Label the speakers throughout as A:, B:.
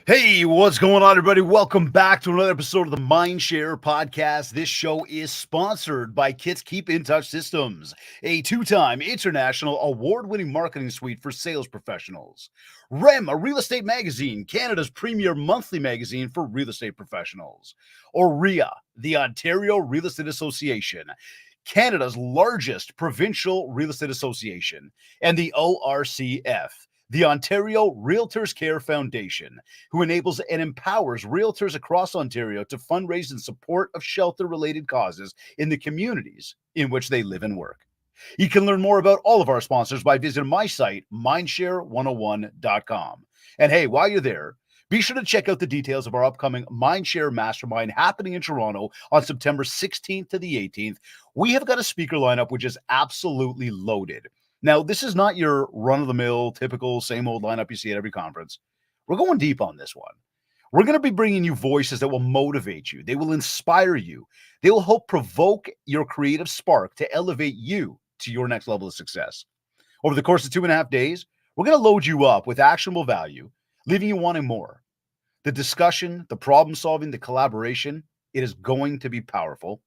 A: Hey, what's going on, everybody? Welcome back to another episode of the MindShare podcast. This show is sponsored by Kits Keep in Touch Systems, a two-time international award-winning marketing suite for sales professionals. REM, a real estate magazine, Canada's premier monthly magazine for real estate professionals. OREA, the Ontario Real Estate Association, Canada's largest provincial real estate association, and the ORCF, the Ontario Realtors Care Foundation, who enables and empowers realtors across Ontario to fundraise in support of shelter-related causes in the communities in which they live and work. You can learn more about all of our sponsors by visiting my site, mindshare101.com. And hey, while you're there, be sure to check out the details of our upcoming MindShare Mastermind happening in Toronto on September 16th to the 18th. We have got a speaker lineup which is absolutely loaded. Now, this is not your run-of-the-mill, typical, same old lineup you see at every conference. We're going deep on this one. We're going to be bringing you voices that will motivate you. They will inspire you. They will help provoke your creative spark to elevate you to your next level of success. Over the course of 2.5 days, we're going to load you up with actionable value, leaving you wanting more. The discussion, the problem solving, the collaboration, it is going to be powerful.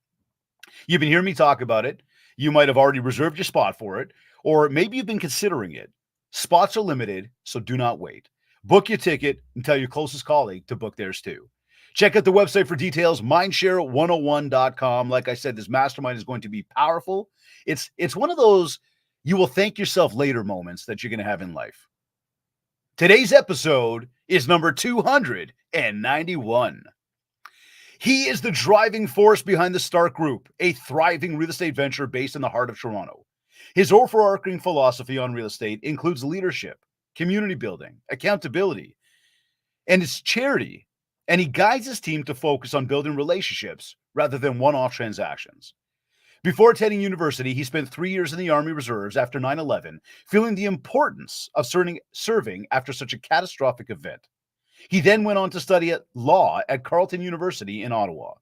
A: You've been hearing me talk about it. You might have already reserved your spot for it, or maybe you've been considering it. Spots are limited, so do not wait. Book your ticket and tell your closest colleague to book theirs too. Check out the website for details, mindshare101.com. Like I said, this mastermind is going to be powerful. It's one of those you will thank yourself later moments that you're going to have in life. Today's episode is number 291. He is the driving force behind the Starke Group, a thriving real estate venture based in the heart of Toronto. His overarching philosophy on real estate includes leadership, community building, accountability, and it's charity. And he guides his team to focus on building relationships rather than one-off transactions. Before attending university, he spent 3 years in the Army Reserves after 9/11, feeling the importance of serving after such a catastrophic event. He then went on to study law at Carleton University in Ottawa.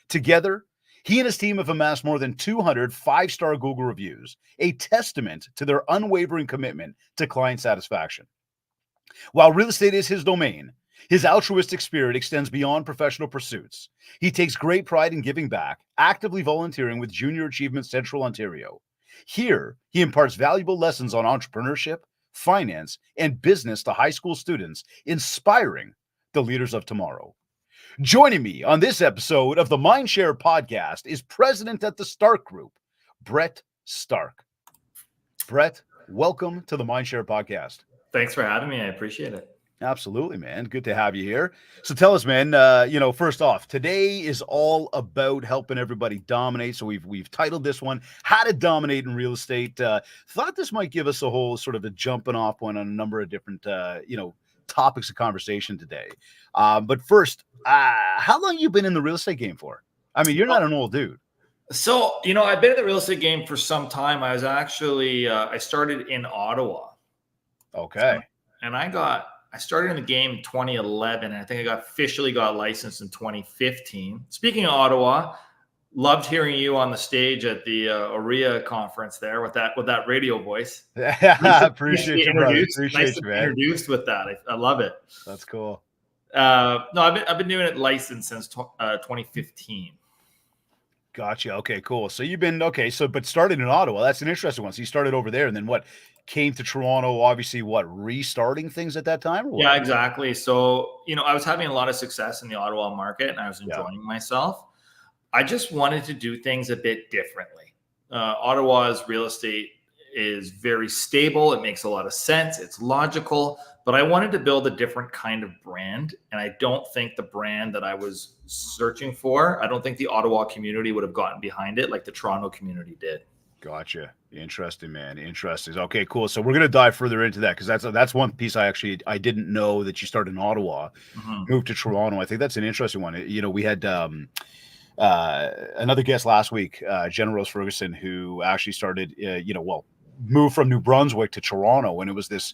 A: Together, he and his team have amassed more than 200 five-star Google reviews, a testament to their unwavering commitment to client satisfaction. While real estate is his domain, his altruistic spirit extends beyond professional pursuits. He takes great pride in giving back, actively volunteering with Junior Achievement Central Ontario. Here, he imparts valuable lessons on entrepreneurship, finance, and business to high school students, inspiring the leaders of tomorrow. Joining me on this episode of the MindShare podcast is president at the Starke Group, Brett Starke. Brett, welcome to the MindShare podcast.
B: Thanks for having me. I appreciate it.
A: Absolutely, man. Good to have you here. So tell us, man, first off, today is all about helping everybody dominate. So we've titled this one, How to Dominate in Real Estate. Thought this might give us a whole sort of a jumping off point on a number of different, topics of conversation today. But first, how long you been in the real estate game for? I mean, you're not an old dude.
B: So, I've been in the real estate game for some time. I was actually, I started in Ottawa.
A: Okay.
B: And I started in the game in 2011, and I think I officially got licensed in 2015. Speaking of Ottawa, loved hearing you on the stage at the OREA conference there with that radio voice.
A: Appreciate you, brother. Appreciate you, man.
B: Introduced with that. I love it.
A: That's cool.
B: No, I've been doing it licensed since 2015.
A: Gotcha. Okay, cool. So you've been but started in Ottawa. That's an interesting one. So you started over there, and then what? Came to Toronto, obviously, restarting things at that time? Or what?
B: Yeah, exactly. So, I was having a lot of success in the Ottawa market, and I was enjoying myself. I just wanted to do things a bit differently. Ottawa's real estate is very stable. It makes a lot of sense. It's logical, but I wanted to build a different kind of brand. And I don't think the brand that I was searching for, I don't think the Ottawa community would have gotten behind it like the Toronto community did.
A: Gotcha. Interesting, man. Interesting. Okay, cool. So we're going to dive further into that because that's one piece I didn't know that you started in Ottawa, moved to Toronto. I think that's an interesting one. We had another guest last week, Jenna Rose Ferguson, who actually started, moved from New Brunswick to Toronto. And it was this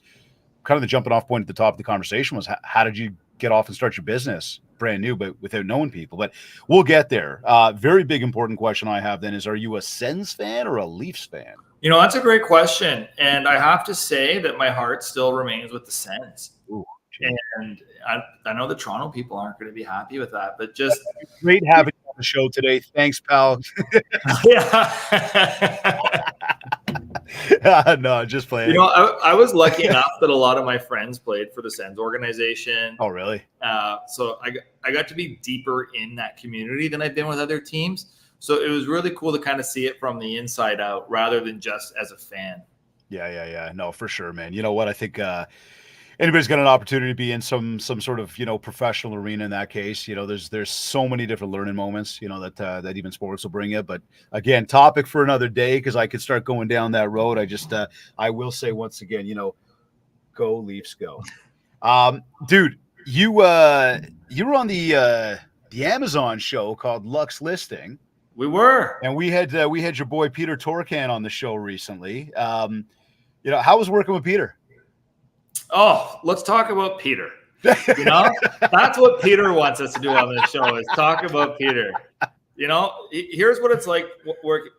A: kind of the jumping off point at the top of the conversation was, how did you get off and start your business brand new, but without knowing people? But we'll get there. Very big, important question I have then is, are you a Sens fan or a Leafs fan?
B: That's a great question. And I have to say that my heart still remains with the Sens.
A: Ooh,
B: And I know the Toronto people aren't going to be happy with that, but just
A: great having you on the show today. Thanks, pal.
B: yeah.
A: No, just playing.
B: You know, I was lucky enough that a lot of my friends played for the Sens organization.
A: Oh, really?
B: So I got to be deeper in that community than I've been with other teams. So it was really cool to kind of see it from the inside out rather than just as a fan.
A: Yeah. No, for sure, man. You know what? I think anybody's got an opportunity to be in some sort of, professional arena in that case. There's so many different learning moments, that even sports will bring you. But again, topic for another day, because I could start going down that road. I will say once again, go Leafs, go. Dude, you were on the Amazon show called Lux Listing.
B: We were,
A: and we had your boy Peter Torcan on the show recently. How was working with Peter?
B: Oh, let's talk about Peter. That's what Peter wants us to do on this show, is talk about Peter. Here's what it's like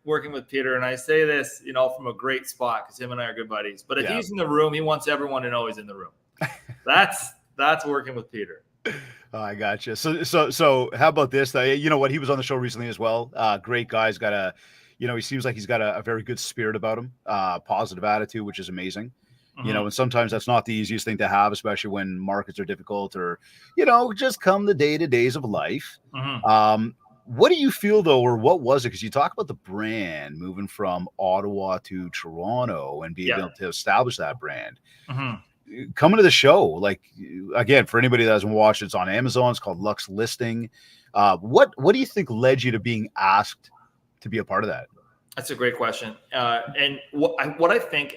B: working with Peter. And I say this, from a great spot, because him and I are good buddies. But if he's in the room, he wants everyone to know he's in the room. That's working with Peter.
A: Oh, I gotcha. So how about this? You know what? He was on the show recently as well. Great guy. He's got he seems like he's got a very good spirit about him, positive attitude, which is amazing. Mm-hmm. And sometimes that's not the easiest thing to have, especially when markets are difficult or, just come the day-to-days of life. Mm-hmm. What do you feel, though, or what was it? Because you talk about the brand moving from Ottawa to Toronto and being able to establish that brand. Mm-hmm. Coming to the show, like, again, for anybody that hasn't watched, it's on Amazon. It's called Lux Listing. What do you think led you to being asked to be a part of that?
B: That's a great question. And what I think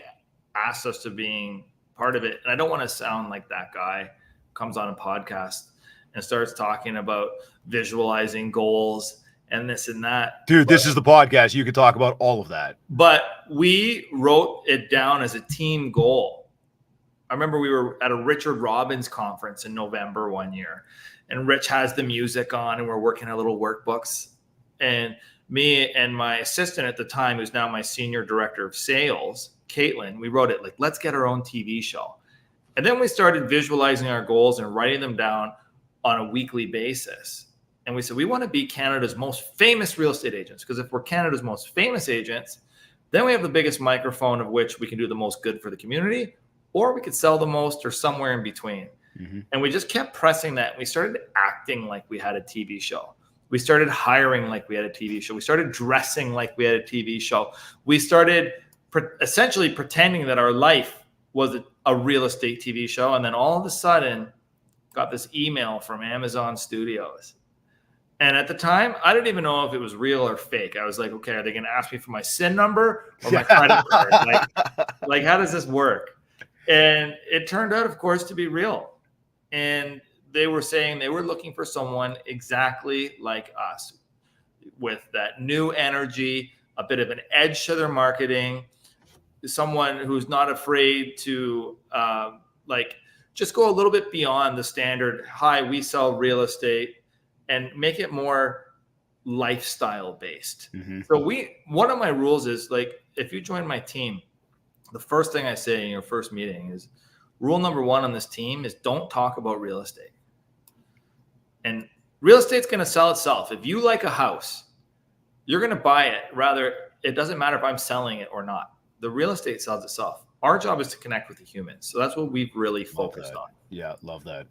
B: asked us to being part of it, and I don't want to sound like that guy comes on a podcast and starts talking about visualizing goals and this and that.
A: Dude, this is the podcast. You could talk about all of that.
B: But we wrote it down as a team goal. I remember we were at a Richard Robbins conference in November one year, and Rich has the music on, and we're working on little workbooks. And me and my assistant at the time, who's now my senior director of sales, Caitlin, we wrote it like, let's get our own TV show. And then we started visualizing our goals and writing them down on a weekly basis. And we said, we want to be Canada's most famous real estate agents, because if we're Canada's most famous agents, then we have the biggest microphone of which we can do the most good for the community, or we could sell the most, or somewhere in between. Mm-hmm. And we just kept pressing that. We started acting like we had a TV show. We started hiring like we had a TV show. We started dressing like we had a TV show. We started essentially pretending that our life was a real estate TV show. And then all of a sudden got this email from Amazon Studios. And at the time, I didn't even know if it was real or fake. I was like, okay, are they going to ask me for my SIN number or my credit card? Like, how does this work? And it turned out, of course, to be real. And they were saying they were looking for someone exactly like us, with that new energy, a bit of an edge to their marketing, someone who's not afraid to just go a little bit beyond the standard, hi, we sell real estate, and make it more lifestyle based. Mm-hmm. So one of my rules is, like, if you join my team, the first thing I say in your first meeting is, rule number one on this team is don't talk about real estate. And real estate's going to sell itself. If you like a house, you're going to buy it. Rather, it doesn't matter if I'm selling it or not. The real estate sells itself. Our job is to connect with the humans. So that's what we've really focused on.
A: Yeah, love that.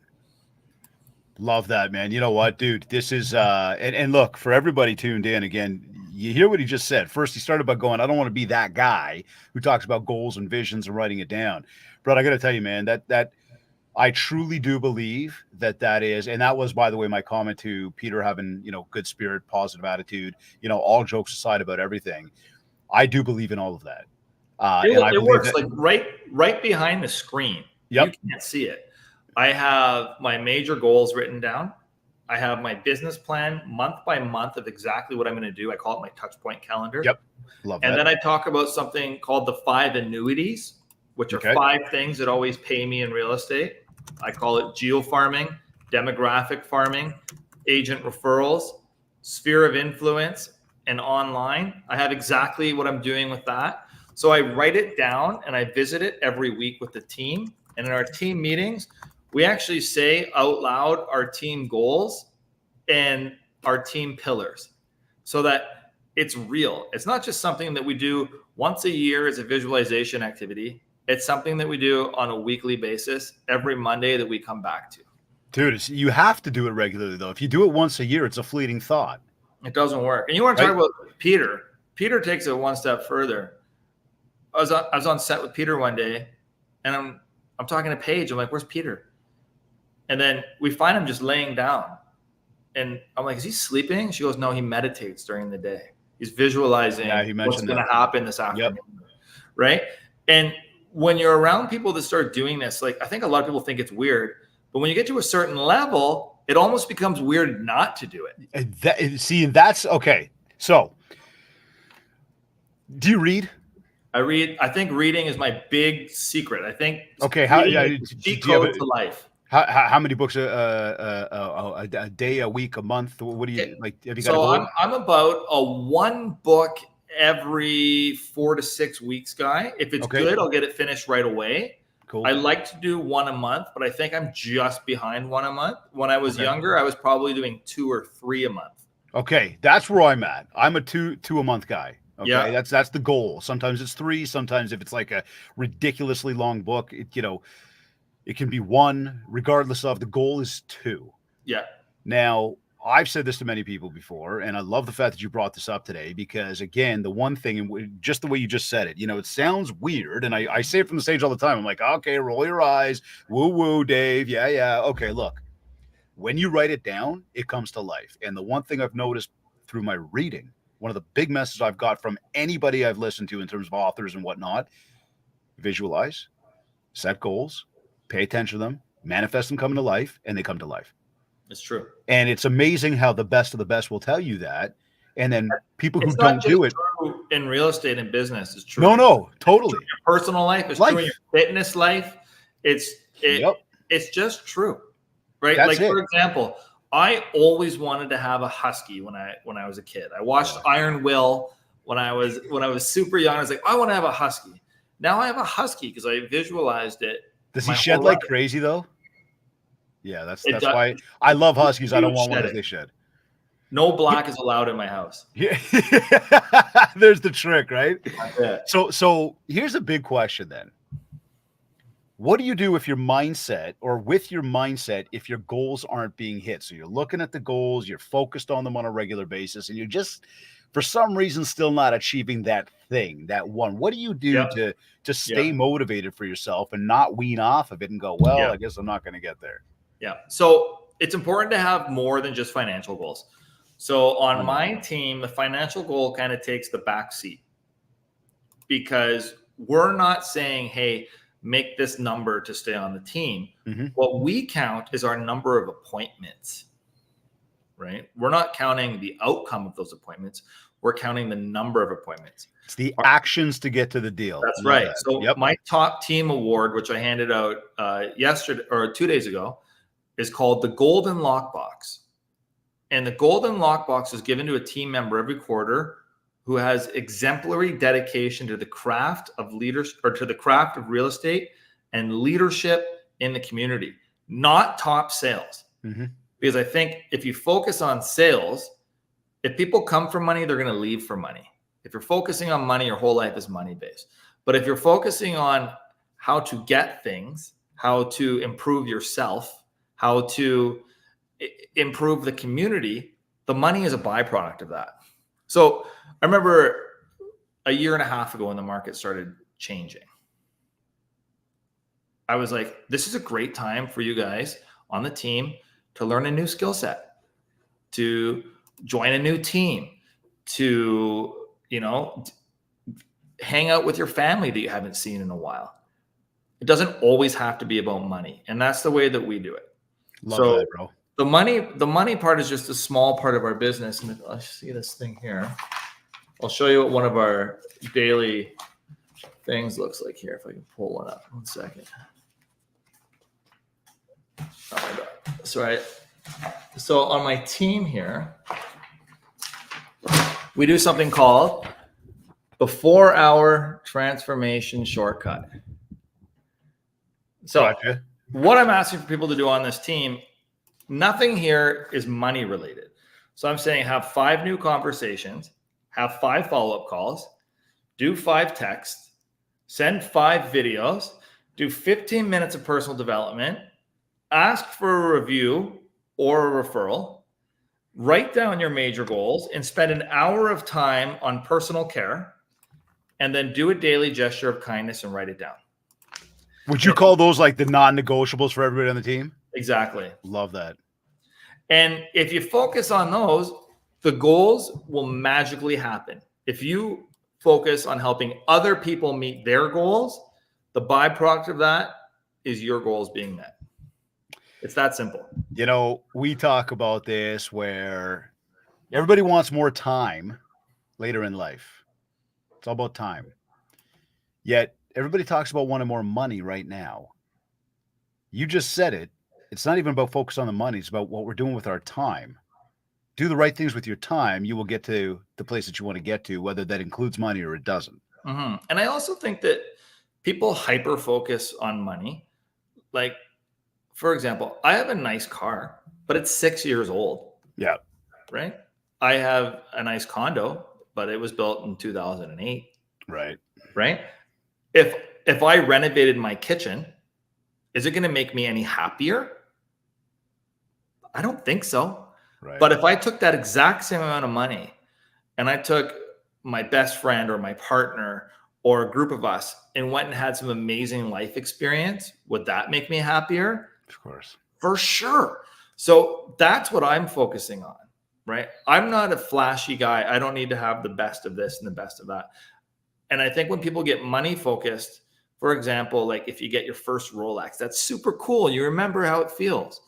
A: Love that, man. You know what, dude? This is and look, for everybody tuned in, again, you hear what he just said. First, he started by going, I don't want to be that guy who talks about goals and visions and writing it down. But I got to tell you, man, that I truly do believe that is, and that was, by the way, my comment to Peter having, good spirit, positive attitude, all jokes aside about everything. I do believe in all of that.
B: It works like right behind the screen.
A: Yep.
B: You can't see it. I have my major goals written down. I have my business plan month by month of exactly what I'm going to do. I call it my touch point calendar.
A: Yep. Love that.
B: And then I talk about something called the 5 annuities, which are 5 things that always pay me in real estate. I call it geo-farming, demographic farming, agent referrals, sphere of influence, and online. I have exactly what I'm doing with that. So I write it down and I visit it every week with the team. And in our team meetings, we actually say out loud our team goals and our team pillars so that it's real. It's not just something that we do once a year as a visualization activity. It's something that we do on a weekly basis every Monday that we come back to.
A: Dude, you have to do it regularly, though. If you do it once a year, it's a fleeting thought.
B: It doesn't work. And you want to talk about Peter. Peter takes it one step further. I was on set with Peter one day, and I'm talking to Paige. I'm like, where's Peter? And then we find him just laying down. And I'm like, is he sleeping? She goes, no, he meditates during the day. He's visualizing what's going to happen this afternoon. Yep. Right? And when you're around people that start doing this, like, I think a lot of people think it's weird, but when you get to a certain level, it almost becomes weird not to do it.
A: That's okay. So do you read?
B: I read. I think reading is my big secret. I think
A: cheat
B: code to life.
A: How many books a day, a week, a month? What do you like? Have you got?
B: So I'm about a one book every 4 to 6 weeks guy. If it's good, I'll get it finished right away.
A: Cool.
B: I like to do one a month, but I think I'm just behind one a month. When I was younger, I was probably doing 2 or 3 a month. Okay,
A: that's where I'm at. I'm a two a month guy. Okay,
B: yeah.
A: That's the goal. Sometimes it's 3. Sometimes if it's like a ridiculously long book, it can be 1. Regardless of, the goal is 2.
B: Yeah.
A: Now, I've said this to many people before, and I love the fact that you brought this up today because, again, the one thing, and just the way you just said it, it sounds weird, and I say it from the stage all the time. I'm like, okay, roll your eyes, woo-woo, Dave, yeah. Okay, look, when you write it down, it comes to life. And the one thing I've noticed through my reading, one of the big messages I've got from anybody I've listened to in terms of authors and whatnot, visualize, set goals, pay attention to them, manifest them coming to life, and they come to life.
B: It's true.
A: And it's amazing how the best of the best will tell you that. And then people who don't do it.
B: True in real estate and business, it's true.
A: No, totally.
B: It's true in your personal life. It's true in your fitness life. It's just true. Right?
A: That's
B: for example, I always wanted to have a husky when I was a kid. I watched Iron Will when I was super young. I was like, I want to have a husky. Now I have a husky because I visualized it.
A: Does he shed like crazy though? Yeah, that's why I love huskies. I don't want one if they shed.
B: No black is allowed in my house.
A: Yeah. There's the trick, right?
B: Yeah.
A: So here's a big question then. What do you do if your mindset if your goals aren't being hit? So you're looking at the goals, you're focused on them on a regular basis, and you're just, for some reason, still not achieving that thing, that one. What do you do to stay motivated for yourself and not wean off of it and go, well, I guess I'm not going to get there?
B: Yeah. So it's important to have more than just financial goals. So on my team, the financial goal kind of takes the back seat because we're not saying, hey, make this number to stay on the team. Mm-hmm. What we count is our number of appointments, right? We're not counting the outcome of those appointments. We're counting the number of appointments.
A: It's the actions to get to the deal.
B: That's right. So my top team award, which I handed out yesterday or 2 days ago, is called the Golden Lockbox. And the Golden Lockbox is given to a team member every quarter who has exemplary dedication to the craft of leaders or to the craft of real estate and leadership in the community, not top sales. Mm-hmm. Because I think if you focus on sales, if people come for money, they're going to leave for money. If you're focusing on money, your whole life is money-based. But if you're focusing on how to get things, how to improve yourself, how to improve the community, the money is a byproduct of that. So I remember a year and a half ago when the market started changing, I was like, this is a great time for you guys on the team to learn a new skill set, to join a new team, to, hang out with your family that you haven't seen in a while. It doesn't always have to be about money. And that's the way that we do it.
A: Love that, bro.
B: The money part is just a small part of our business. And I see this thing here. I'll show you what one of our daily things looks like here. If I can pull one up. 1 second. Oh my God. That's right. So on my team here, we do something called the 4-hour transformation shortcut. So what I'm asking for people to do on this team, nothing here is money related. So I'm saying have 5 new conversations, have 5 follow-up calls, do 5 texts, send 5 videos, do 15 minutes of personal development, ask for a review or a referral, write down your major goals, and spend an hour of time on personal care, and then do a daily gesture of kindness and write it down.
A: Would you call those like the non-negotiables for everybody on the team?
B: Exactly.
A: Love that.
B: And if you focus on those, the goals will magically happen. If you focus on helping other people meet their goals, the byproduct of that is your goals being met. It's that simple.
A: You know, we talk about this where everybody wants more time later in life. It's all about time. Yet everybody talks about wanting more money right now. You just said it. It's not even about focus on the money. It's about what we're doing with our time. Do the right things with your time. You will get to the place that you want to get to, whether that includes money or it doesn't.
B: Mm-hmm. And I also think that people hyper focus on money. Like, for example, I have a nice car, but it's 6 years old.
A: Yeah.
B: Right. I have a nice condo, but it was built in 2008.
A: Right.
B: Right. If I renovated my kitchen, is it going to make me any happier? I don't think so.
A: Right.
B: But if I took that exact same amount of money and I took my best friend or my partner or a group of us and went and had some amazing life experience, would that make me happier?
A: Of course.
B: For sure. So that's what I'm focusing on, right? I'm not a flashy guy. I don't need to have the best of this and the best of that. And I think when people get money focused, for example, like if you get your first Rolex, that's super cool. You remember how it feels.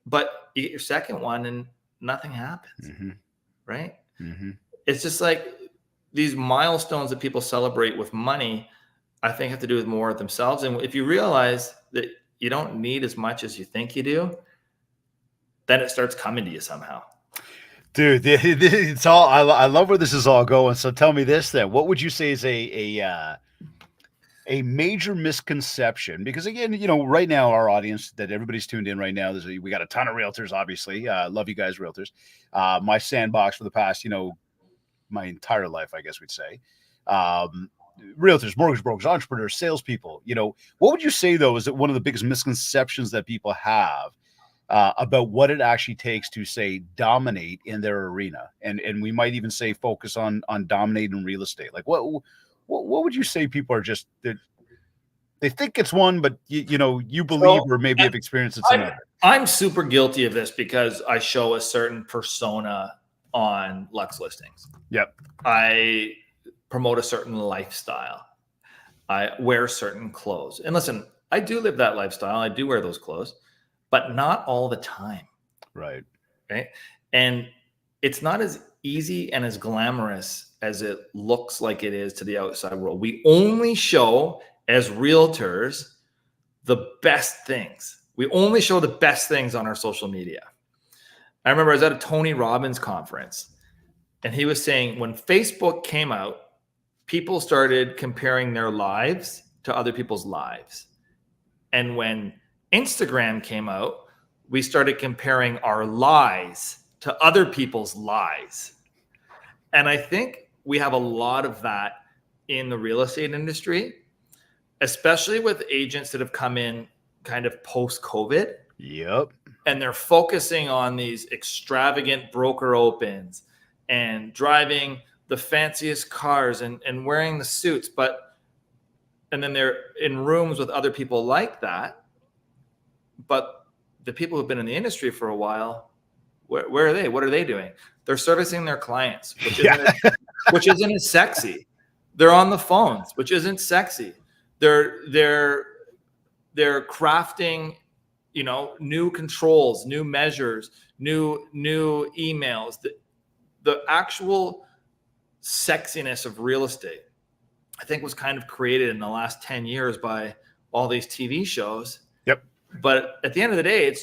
B: But you get your second one and nothing happens, right? It's just like these milestones that people celebrate with money, I think have to do with more of themselves. And if you realize that you don't need as much as you think you do, then it starts coming to you somehow.
A: Dude, it's all, I love where this is all going. So tell me this then, what would you say is a major misconception? Because again, you know, right now our audience that everybody's tuned in right now, we got a ton of realtors, obviously. Love you guys, realtors. My sandbox for the past, you know, my entire life, I guess we'd say. Realtors, mortgage brokers, entrepreneurs, salespeople. You know, what would you say though is that one of the biggest misconceptions that people have about what it actually takes to say dominate in their arena, and we might even say focus on dominating real estate? Like what would you say people are just they think it's one, but you know, you believe or maybe have experienced it's another?
B: I'm super guilty of this because I show a certain persona on Lux listings.
A: Yep.
B: I promote a certain lifestyle. I wear certain clothes. And listen, I do live that lifestyle. I do wear those clothes, but not all the time.
A: Right.
B: Right. And it's not as easy and as glamorous as it looks like it is to the outside world. We only show as realtors the best things. We only show the best things on our social media. I remember I was at a Tony Robbins conference and he was saying when Facebook came out, people started comparing their lives to other people's lives. And when Instagram came out, we started comparing our lies to other people's lies. And I think we have a lot of that in the real estate industry, especially with agents that have come in kind of post-COVID.
A: Yep.
B: And they're focusing on these extravagant broker opens and driving the fanciest cars and wearing the suits, and then they're in rooms with other people like that. But the people who've been in the industry for a while, where are they? What are they doing? They're servicing their clients, which isn't as sexy. They're on the phones, which isn't sexy. They're crafting, you know, new controls, new measures, new emails. The actual sexiness of real estate, I think, was kind of created in the last 10 years by all these TV shows.
A: Yep.
B: But at the end of the day,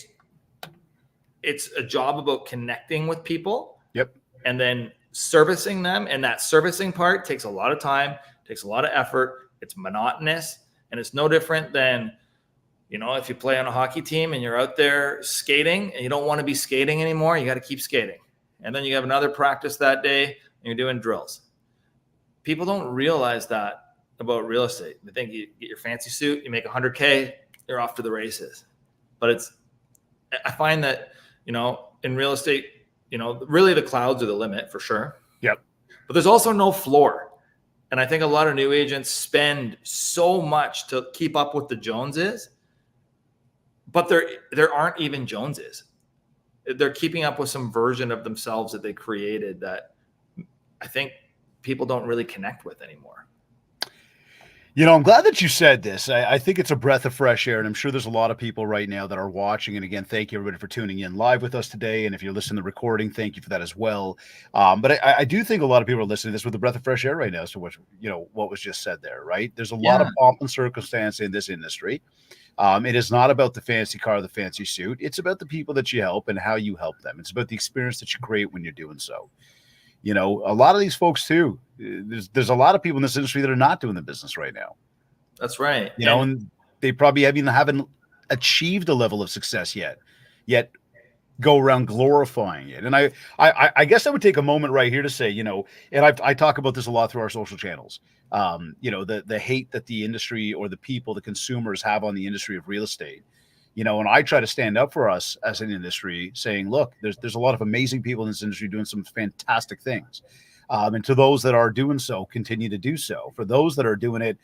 B: it's a job about connecting with people.
A: Yep.
B: And then servicing them. And that servicing part takes a lot of time, takes a lot of effort. It's monotonous. And it's no different than If you play on a hockey team and you're out there skating and you don't want to be skating anymore, you got to keep skating. And then you have another practice that day and you're doing drills. People don't realize that about real estate. They think you get your fancy suit, you make 100K, you're off to the races. But I find that, in real estate, really the clouds are the limit for sure.
A: Yep.
B: But there's also no floor. And I think a lot of new agents spend so much to keep up with the Joneses, but there aren't even Joneses. They're keeping up with some version of themselves that they created that I think people don't really connect with anymore.
A: I'm glad that you said this. I think it's a breath of fresh air, and I'm sure there's a lot of people right now that are watching. And again, thank you everybody for tuning in live with us today. And if you're listening to the recording, thank you for that as well. But I do think a lot of people are listening to this with a breath of fresh air right now as to what was just said there, right? There's a lot of pomp and circumstance in this industry. It is not about the fancy car, the fancy suit. It's about the people that you help and how you help them. It's about the experience that you create when you're doing so. A lot of these folks too, there's a lot of people in this industry that are not doing the business right now.
B: That's right.
A: And they probably haven't achieved a level of success yet go around glorifying it. And I guess I would take a moment right here to say, and I talk about this a lot through our social channels. The hate that the industry or the people, the consumers have on the industry of real estate. And I try to stand up for us as an industry saying, look, there's a lot of amazing people in this industry doing some fantastic things. And to those that are doing so, continue to do so. For those that are doing it,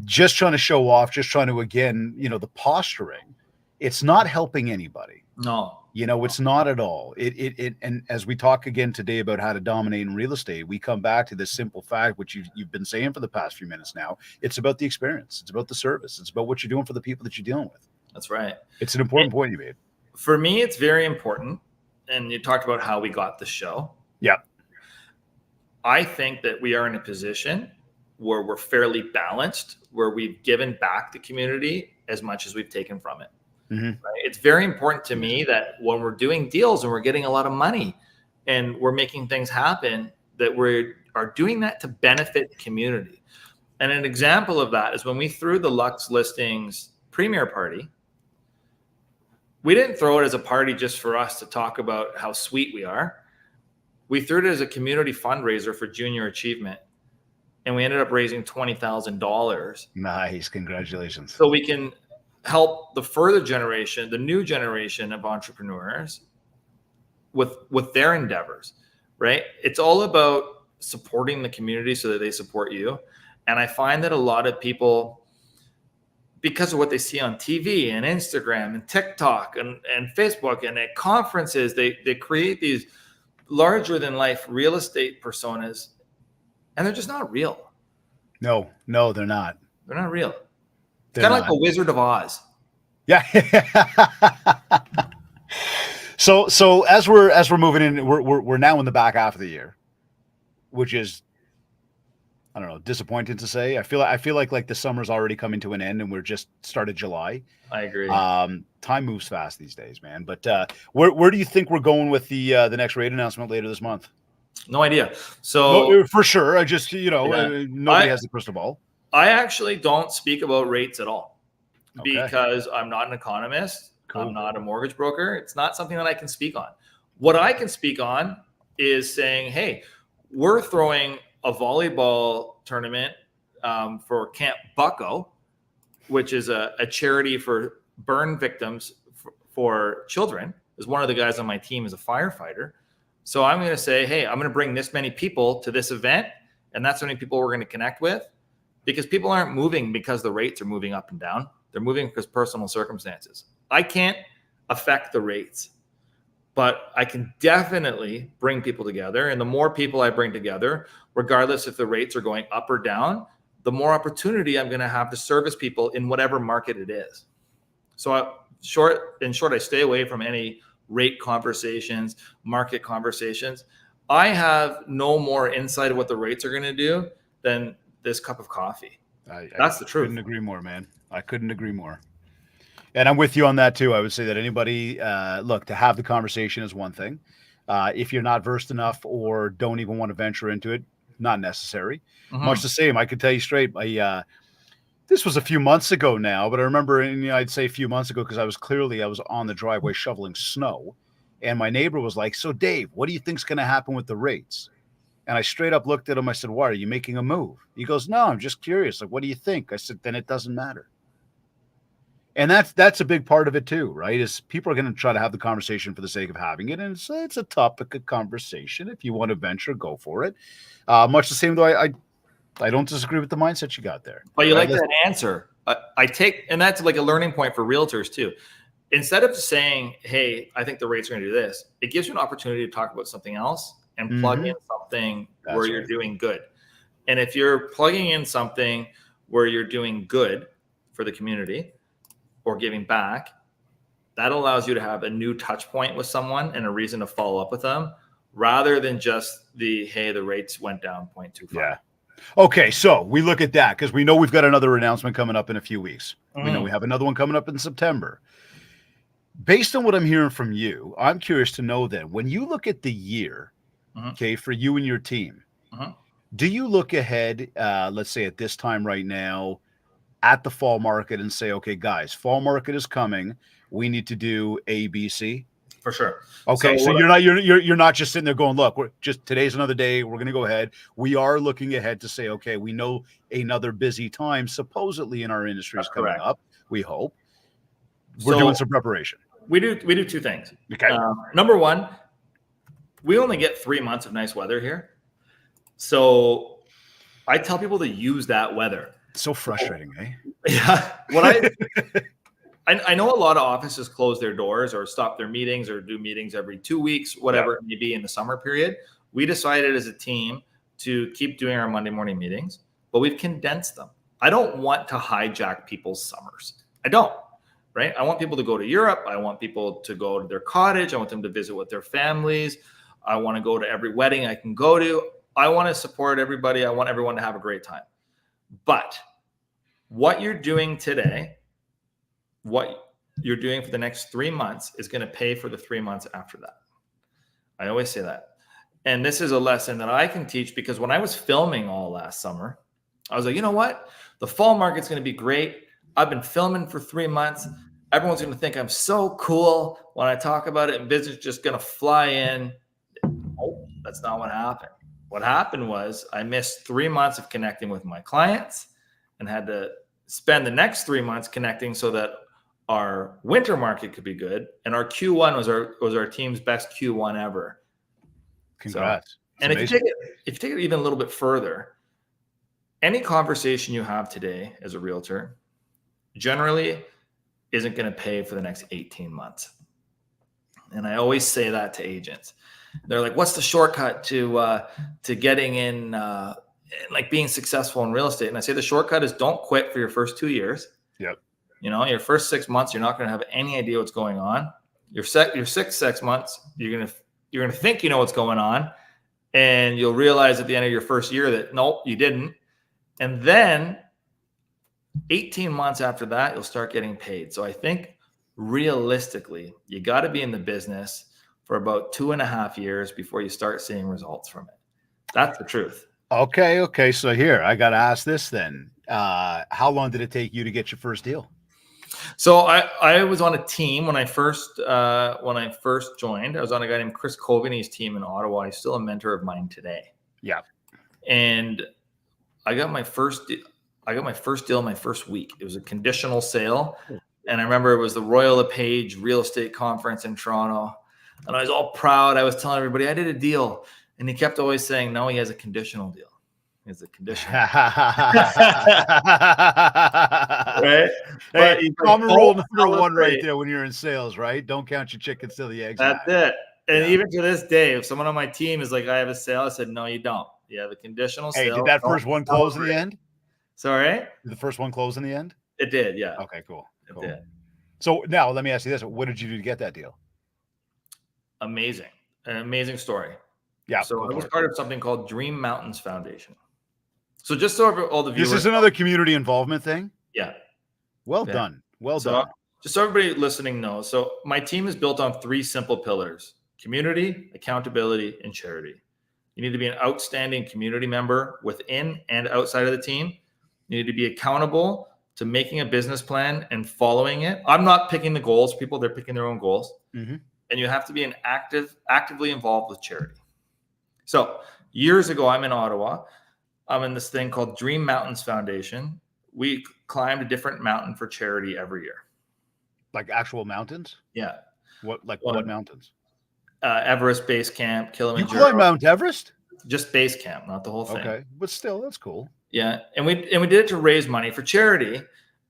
A: just trying to show off, just trying to, again, the posturing, it's not helping anybody.
B: No.
A: It's not at all. And as we talk again today about how to dominate in real estate, we come back to this simple fact, which you've been saying for the past few minutes now. It's about the experience. It's about the service. It's about what you're doing for the people that you're dealing with.
B: That's right.
A: It's an important point you made.
B: For me, it's very important. And you talked about how we got the show.
A: Yeah. I
B: think that we are in a position where we're fairly balanced, where we've given back the community as much as we've taken from it.
A: Mm-hmm.
B: Right? It's very important to me that when we're doing deals and we're getting a lot of money and we're making things happen, that we are doing that to benefit the community. And an example of that is when we threw the Lux Listings premiere party. We didn't throw it as a party just for us to talk about how sweet we are. We threw it as a community fundraiser for junior achievement. And we ended up raising $20,000.
A: Nice. Congratulations.
B: So we can help the further generation, the new generation of entrepreneurs with their endeavors, right? It's all about supporting the community so that they support you. And I find that a lot of people, because of what they see on TV and Instagram and TikTok and Facebook and at conferences, they create these larger than life real estate personas, and they're just not real.
A: No, they're not.
B: They're not real. It's kind of like a Wizard of Oz.
A: Yeah. So as we're moving in, we're now in the back half of the year, which is, I don't know, disappointing to say. I feel like the summer's already coming to an end and we're just started July.
B: I agree.
A: Time moves fast these days, man. But where do you think we're going with the next rate announcement later this month?
B: No idea. So
A: for sure. I just, nobody has the crystal ball.
B: I actually don't speak about rates at all because I'm not an economist. Cool. I'm not a mortgage broker. It's not something that I can speak on. What I can speak on is saying, hey, we're throwing a volleyball tournament for Camp Bucko, which is a charity for burn victims for children. There's one of the guys on my team is a firefighter. So I'm going to say, hey, I'm going to bring this many people to this event, and that's how many people we're going to connect with, because people aren't moving because the rates are moving up and down. They're moving because personal circumstances. I can't affect the rates, but I can definitely bring people together. And the more people I bring together, regardless if the rates are going up or down, the more opportunity I'm going to have to service people in whatever market it is. So in short, I stay away from any rate conversations, market conversations. I have no more insight of what the rates are going to do than this cup of coffee. That's the truth.
A: I couldn't agree more, man. I couldn't agree more. And I'm with you on that too. I would say that anybody, look, to have the conversation is one thing. If you're not versed enough or don't even want to venture into it, not necessary. Mm-hmm. Much the same. I could tell you straight, This was a few months ago now, but I remember, and I'd say a few months ago because I was on the driveway shoveling snow, and my neighbor was like, "So Dave, what do you think's going to happen with the rates?" And I straight up looked at him. I said, "Why, are you making a move?" He goes, "No, I'm just curious. Like, what do you think?" I said, "Then it doesn't matter." And that's a big part of it too, right? Is people are going to try to have the conversation for the sake of having it, and it's a topic of conversation. If you want to venture, go for it. Much the same though, I don't disagree with the mindset you got there.
B: But you
A: right?
B: like that answer. I take, and that's like a learning point for realtors too. Instead of saying, "Hey, I think the rates are going to do this," it gives you an opportunity to talk about something else and plug in something where you're doing good. And if you're plugging in something where you're doing good for the community or giving back, that allows you to have a new touch point with someone and a reason to follow up with them rather than just hey, the rates went down 0.25.
A: Yeah. Okay, so we look at that because we know we've got another announcement coming up in a few weeks. We know we have another one coming up in September. Based on what I'm hearing from you, I'm curious to know then, when you look at the year, okay, for you and your team, do you look ahead, let's say at this time right now, at the fall market and say, okay, guys, fall market is coming. We need to do A, B, C?
B: For sure.
A: Okay, so you're not just sitting there going, look, we're just today's another day. We're going to go ahead. We are looking ahead to say, okay, we know another busy time supposedly in our industry is coming up. We hope we're doing some preparation.
B: We do two things.
A: Okay.
B: Number one, we only get 3 months of nice weather here, so I tell people to use that weather.
A: So frustrating, eh?
B: Yeah. I know a lot of offices close their doors or stop their meetings or do meetings every 2 weeks, whatever it may be in the summer period. We decided as a team to keep doing our Monday morning meetings, but we've condensed them. I don't want to hijack people's summers. I don't, right? I want people to go to Europe. I want people to go to their cottage. I want them to visit with their families. I want to go to every wedding I can go to. I want to support everybody. I want everyone to have a great time. But what you're doing today, what you're doing for the next 3 months is going to pay for the 3 months after that. I always say that. And this is a lesson that I can teach because when I was filming all last summer, I was like, you know what? The fall market's going to be great. I've been filming for 3 months. Everyone's going to think I'm so cool when I talk about it, and business is just going to fly in. Oh, that's not what happened. What happened was I missed 3 months of connecting with my clients and had to spend the next 3 months connecting so that our winter market could be good. And our Q1 was our team's best Q1 ever.
A: Congrats.
B: So, and if you take it even a little bit further, any conversation you have today as a realtor generally isn't going to pay for the next 18 months. And I always say that to agents. They're like, what's the shortcut to getting in, like being successful in real estate? And I say the shortcut is don't quit for your first 2 years.
A: Yep.
B: You know, your first 6 months, you're not going to have any idea what's going on. Your 6 months, you're going to think you know what's going on, and you'll realize at the end of your first year that nope, you didn't. And then 18 months after that, you'll start getting paid. So I think realistically, you got to be in the business for about 2.5 years before you start seeing results from it. That's the truth.
A: Okay. So here, I got to ask this then. How long did it take you to get your first deal?
B: So I was on a team when I first joined. I was on a guy named Chris Coveney's team in Ottawa. He's still a mentor of mine today.
A: Yeah.
B: And I got my first deal my first week. It was a conditional sale. And I remember it was the Royal LePage Real Estate Conference in Toronto. And I was all proud. I was telling everybody I did a deal. And he kept always saying, no, he has a conditional deal. He has a conditional deal. Right?
A: Hey, common rule number one right there when you're in sales, right? Don't count your chickens till the eggs.
B: That's it. And even to this day, if someone on my team is like, I have a sale, I said, no, you don't. You have a conditional sale.
A: Hey, did that first one close in the end?
B: Sorry?
A: Did the first one close in the end?
B: It did, yeah.
A: Okay, cool.
B: It did.
A: So now let me ask you this. What did you do to get that deal?
B: Amazing. An amazing story.
A: Yeah.
B: So I was part of something called Dream Mountains Foundation. So just so all the viewers.
A: This is another community involvement thing?
B: Yeah.
A: Well done. Well done.
B: Just so everybody listening knows. So my team is built on 3 simple pillars: community, accountability, and charity. You need to be an outstanding community member within and outside of the team. You need to be accountable to making a business plan and following it. I'm not picking the goals. People, they're picking their own goals.
A: Mm-hmm.
B: And you have to be actively involved with charity. So years ago, I'm in Ottawa. I'm in this thing called Dream Mountains Foundation. We climbed a different mountain for charity every year.
A: Like actual mountains?
B: Yeah.
A: What mountains?
B: Everest Base Camp, Kilimanjaro.
A: You climb Mount Everest?
B: Just base camp, not the whole thing.
A: Okay, but still, that's cool.
B: Yeah, and we did it to raise money for charity,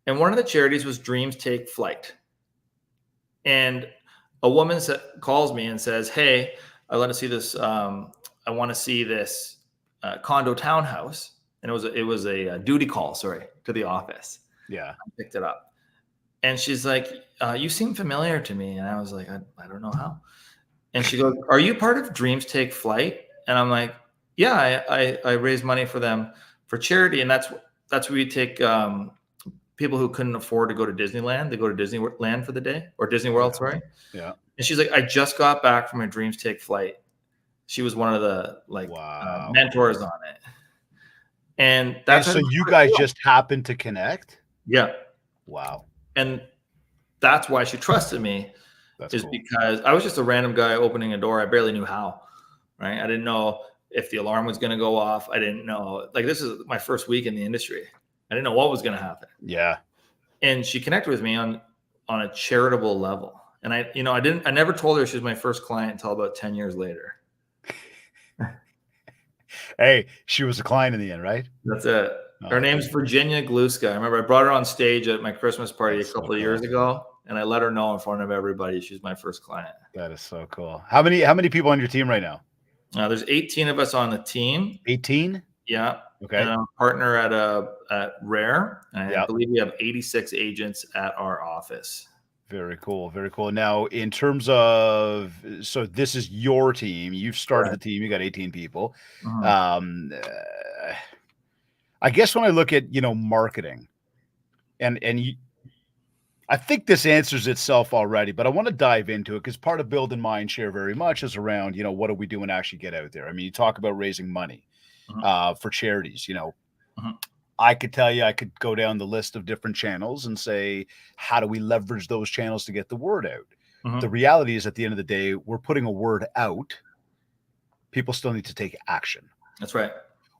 B: and one of the charities was Dreams Take Flight. And a woman calls me and says, "Hey, I want to see this. I want to see this condo townhouse." And it was a duty call, to the office.
A: Yeah,
B: I picked it up, and she's like, "You seem familiar to me," and I was like, "I don't know how." And she goes, "Are you part of Dreams Take Flight?" And I'm like, "Yeah, I raise money for them for charity, and that's where we take people who couldn't afford to go to Disneyland. They go to Disneyland for the day, or Disney World, sorry."
A: Yeah.
B: And she's like, "I just got back from a Dreams Take Flight." She was one of the mentors on it, and
A: so you guys just happened to connect.
B: Yeah.
A: Wow.
B: And that's why she trusted me. That's cool. Because I was just a random guy opening a door. I barely knew how, right? I didn't know if the alarm was going to go off. I didn't know, this is my first week in the industry. I didn't know what was going to happen.
A: Yeah.
B: And she connected with me on a charitable level. And I never told her she was my first client until about 10 years later.
A: Hey, she was a client in the end, right?
B: That's it. Her name's Virginia Gluska. I remember I brought her on stage at my Christmas party a couple of years ago. And I let her know in front of everybody she's my first client.
A: That is so cool. How many people on your team right now?
B: There's 18 of us on the team.
A: 18?
B: Yeah.
A: Okay.
B: And I'm a partner at Rare. And I believe we have 86 agents at our office.
A: Very cool. Very cool. Now, in terms of, so this is your team. You've started the team. You got 18 people.
B: Uh-huh.
A: I guess when I look at, marketing and I think this answers itself already, but I want to dive into it because part of building MindShare very much is around, what do we do and actually get out there? I mean, you talk about raising money for charities, I could tell you, I could go down the list of different channels and say, how do we leverage those channels to get the word out? The reality is at the end of the day, we're putting a word out. People still need to take action.
B: That's right.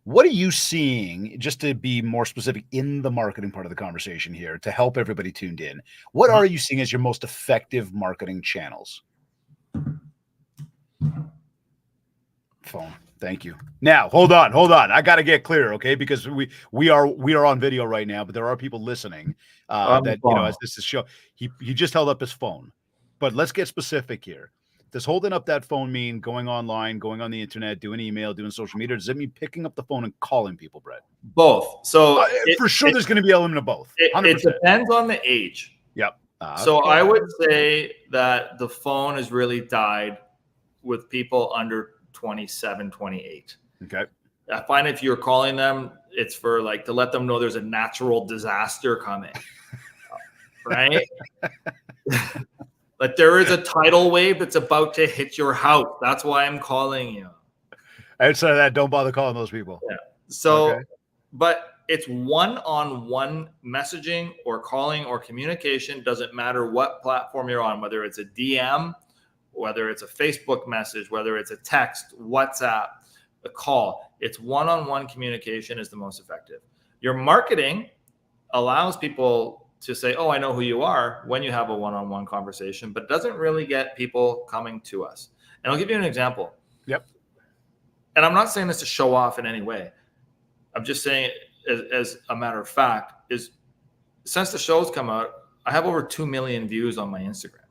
A: What are you seeing, just to be more specific in the marketing part of the conversation here, to help everybody tuned in? What are you seeing as your most effective marketing channels? Phone. Thank you. Now, hold on. I got to get clear, okay? Because we are on video right now, but there are people listening that, as this is show. He just held up his phone. But let's get specific here. Does holding up that phone mean going online, going on the internet, doing email, doing social media? Or does it mean picking up the phone and calling people, Brett?
B: Both. So
A: for sure, there's going to be an element of both.
B: It depends on the age.
A: Yep.
B: So I would say that the phone has really died with people under 27, 28.
A: Okay.
B: I find if you're calling them, it's for to let them know there's a natural disaster coming, right? There is a tidal wave that's about to hit your house. That's why I'm calling you.
A: Outside of that, don't bother calling those people.
B: Yeah. So, but it's one-on-one messaging or calling or communication. Doesn't matter what platform you're on, whether it's a DM, whether it's a Facebook message, whether it's a text, WhatsApp, a call. It's one-on-one communication is the most effective. Your marketing allows people to say, "Oh, I know who you are," when you have a one-on-one conversation, but doesn't really get people coming to us. And I'll give you an example.
A: Yep.
B: And I'm not saying this to show off in any way. I'm just saying it as a matter of fact, is since the show's come out, I have over 2 million views on my Instagram.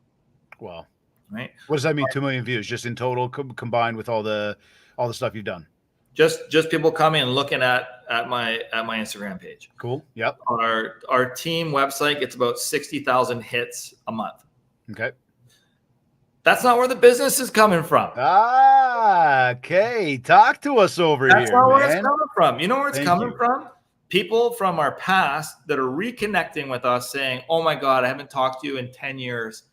A: Wow.
B: Right.
A: What does that mean? 2 million views just in total combined with all the stuff you've done?
B: Just people coming and looking at my Instagram page.
A: Cool. Yep.
B: Our team website gets about 60,000 hits a month.
A: Okay.
B: That's not where the business is coming from.
A: Okay. Talk to us over here.
B: That's not where it's coming from. You know where it's coming from? People from our past that are reconnecting with us saying, "Oh my God, I haven't talked to you in 10 years.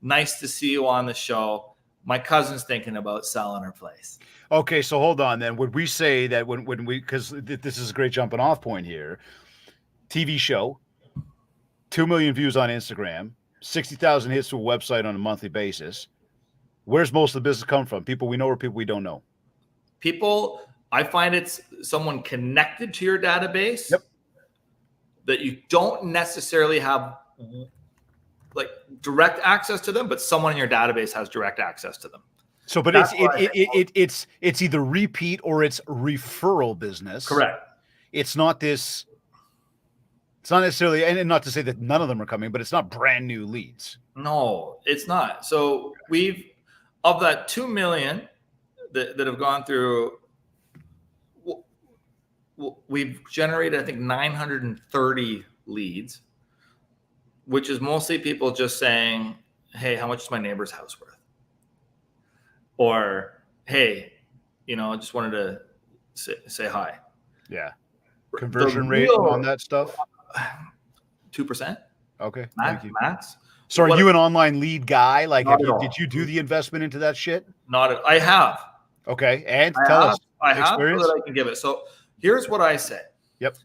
B: Nice to see you on the show. My cousin's thinking about selling her place."
A: Okay, so hold on then. Would we say that when we, because this is a great jumping off point here, TV show, 2 million views on Instagram, 60,000 hits to a website on a monthly basis. Where's most of the business come from? People we know or people we don't know?
B: People, I find it's someone connected to your database that you don't necessarily have like direct access to them, but someone in your database has direct access to them.
A: So, but it's either repeat or it's referral business.
B: Correct.
A: It's not this. It's not necessarily, and not to say that none of them are coming, but it's not brand new leads.
B: No, it's not. So of that 2 million that have gone through, we've generated, I think, 930 leads, which is mostly people just saying, hey, how much is my neighbor's house worth? Or, hey, I just wanted to say hi.
A: Yeah. Conversion rate on that stuff?
B: 2%.
A: Okay.
B: Max.
A: So are you an online lead guy? Like, did you do the investment into that shit?
B: I have.
A: Okay. And tell us.
B: I have so that I can give it. So here's what I say.
A: Yep.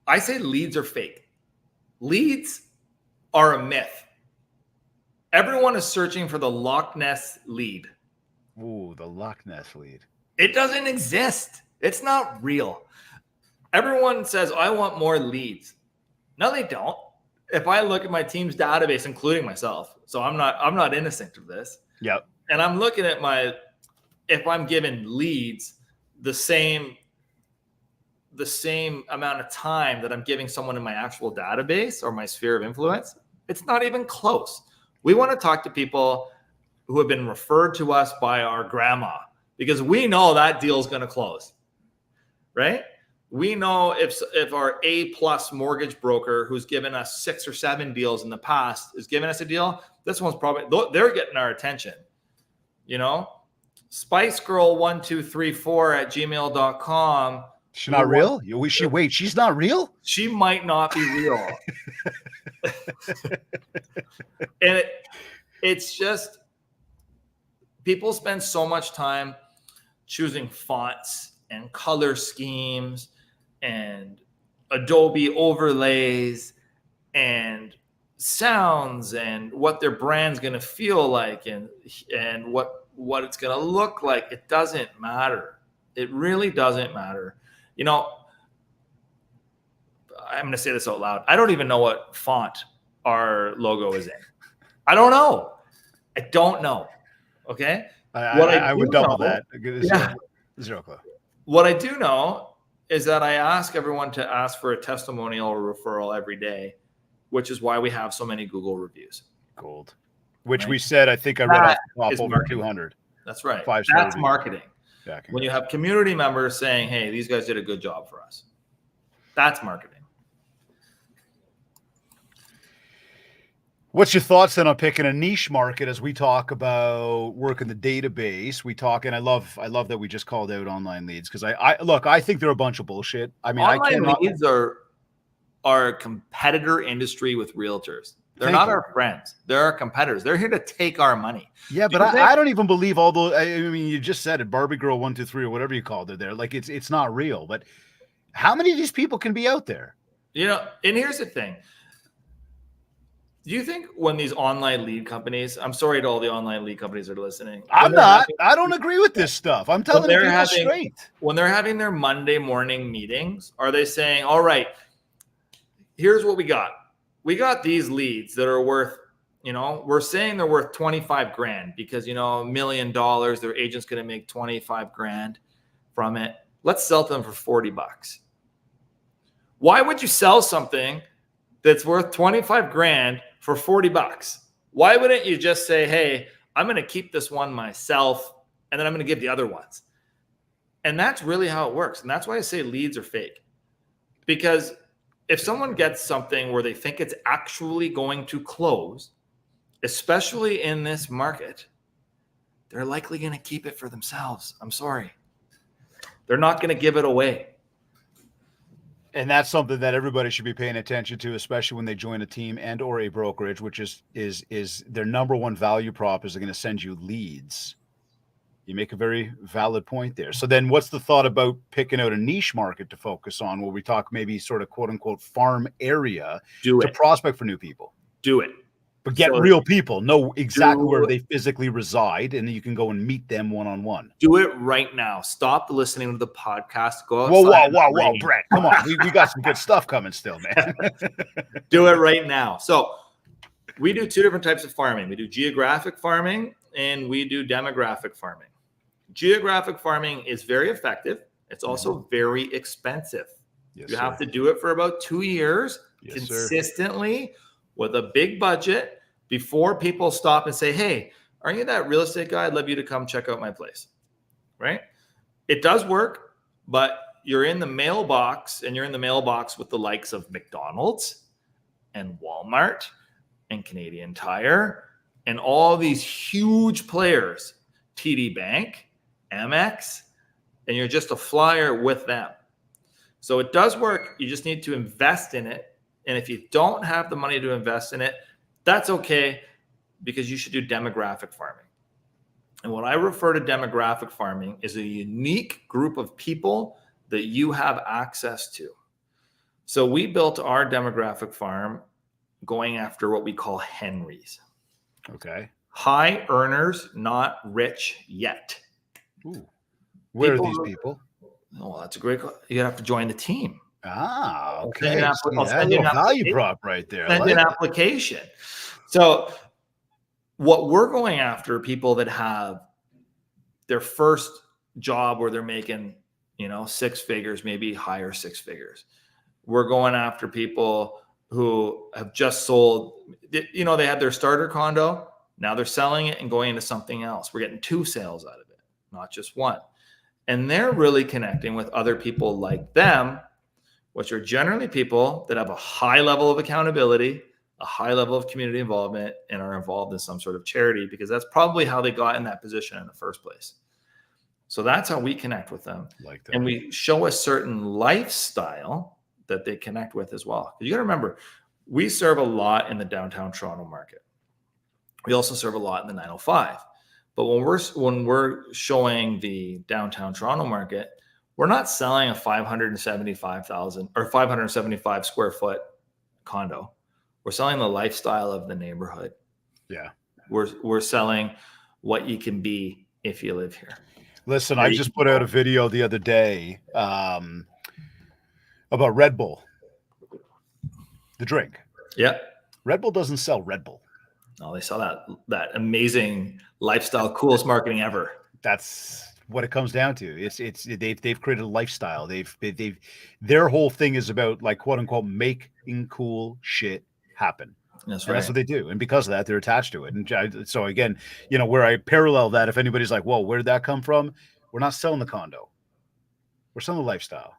B: I say leads are fake. Leads are a myth. Everyone is searching for the Loch Ness lead.
A: Ooh, the Loch Ness lead.
B: It doesn't exist. It's not real. Everyone says, I want more leads. No, they don't. If I look at my team's database, including myself, so I'm not innocent of this.
A: Yep.
B: And I'm looking at if I'm given leads the same amount of time that I'm giving someone in my actual database or my sphere of influence, it's not even close. We want to talk to people who have been referred to us by our grandma because we know that deal is going to close, right? We know if our A+ mortgage broker who's given us 6 or 7 deals in the past is giving us a deal, this one's probably, they're getting our attention. SpiceGirl1234@gmail.com.
A: She's not real? She's not real?
B: She might not be real. And it's just, people spend so much time choosing fonts and color schemes and Adobe overlays and sounds and what their brand's going to feel like and what it's going to look like. It doesn't matter. It really doesn't matter. I'm going to say this out loud. I don't even know what font our logo is in. I don't know. Okay.
A: I would double that. Zero clue.
B: What I do know is that I ask everyone to ask for a testimonial or referral every day, which is why we have so many Google reviews.
A: Gold. Which we said, I think I read off the top over
B: marketing.
A: 200.
B: That's right.
A: That's
B: marketing.
A: Yeah,
B: when you have community members saying, hey, these guys did a good job for us. That's marketing.
A: What's your thoughts then on picking a niche market as we talk about working the database? We talk, and I love that we just called out online leads because I think they're a bunch of bullshit. I mean,
B: online leads are a competitor industry with realtors. They're not our friends. They're our competitors. They're here to take our money.
A: Yeah, but I don't even believe all those. I mean, you just said it, Barbie Girl 123 or whatever you called it there. Like it's not real. But how many of these people can be out there?
B: And here's the thing. Do you think when these online lead companies, I'm sorry to all the online lead companies that are listening.
A: I don't agree with this stuff. I'm telling people straight.
B: When they're having their Monday morning meetings, are they saying, all right, here's what we got. We got these leads that are worth, we're saying they're worth 25 grand because, $1 million, their agent's going to make 25 grand from it. Let's sell them for $40. Why would you sell something that's worth 25 grand for $40? Why wouldn't you just say, hey, I'm going to keep this one myself and then I'm going to give the other ones? And that's really how it works. And that's why I say leads are fake. Because if someone gets something where they think it's actually going to close, especially in this market, they're likely going to keep it for themselves. I'm sorry. They're not going to give it away.
A: And that's something that everybody should be paying attention to, especially when they join a team and or a brokerage, which is their number one value prop is they're going to send you leads. You make a very valid point there. So then what's the thought about picking out a niche market to focus on where we talk maybe sort of quote unquote farm area to prospect for new people?
B: Do it.
A: But get real people, know exactly where they physically reside, and then you can go and meet them one-on-one.
B: Do it right now. Stop listening to the podcast. Go
A: outside. Whoa, Brett. Come on. We got some good stuff coming still, man.
B: Do it right now. So we do two different types of farming. We do geographic farming and we do demographic farming. Geographic farming is very effective. It's also very expensive. You have to do it for about 2 years consistently with a big budget before people stop and say, hey, aren't you that real estate guy? I'd love you to come check out my place, right? It does work, but you're in the mailbox, and you're in the mailbox with the likes of McDonald's and Walmart and Canadian Tire and all these huge players, TD Bank, Amex, and you're just a flyer with them. So it does work. You just need to invest in it. And if you don't have the money to invest in it, that's okay, because you should do demographic farming. And what I refer to demographic farming is a unique group of people that you have access to. So we built our demographic farm going after what we call Henrys.
A: Okay.
B: High earners, not rich yet.
A: Ooh. Where are these people?
B: Oh, that's a great question. You have to join the team.
A: Okay. I'll send you an value prop right there.
B: Send an application. So what we're going after, people that have their first job where they're making, 6 figures, maybe higher 6 figures. We're going after people who have just sold, they had their starter condo. Now they're selling it and going into something else. We're getting 2 sales out of it, not just 1. And they're really connecting with other people like them, which are generally people that have a high level of accountability, a high level of community involvement, and are involved in some sort of charity, because that's probably how they got in that position in the first place. So that's how we connect with them. Like that. And we show a certain lifestyle that they connect with as well. You got to remember, we serve a lot in the downtown Toronto market. We also serve a lot in the 905. But when we're showing the downtown Toronto market, we're not selling a 575,000 or 575 square foot condo. We're selling the lifestyle of the neighborhood.
A: Yeah.
B: We're selling what you can be if you live here.
A: Listen, I just put out a video the other day about Red Bull, the drink.
B: Yeah.
A: Red Bull doesn't sell Red Bull.
B: No, they sell that amazing lifestyle, coolest marketing ever.
A: That's what it comes down to. They've created a lifestyle. Their whole thing is about, like, quote unquote, making cool shit happen.
B: That's right.
A: That's what they do. And because of that, they're attached to it. And so again, where I parallel that, if anybody's like, whoa, where did that come from? We're not selling the condo. We're selling the lifestyle.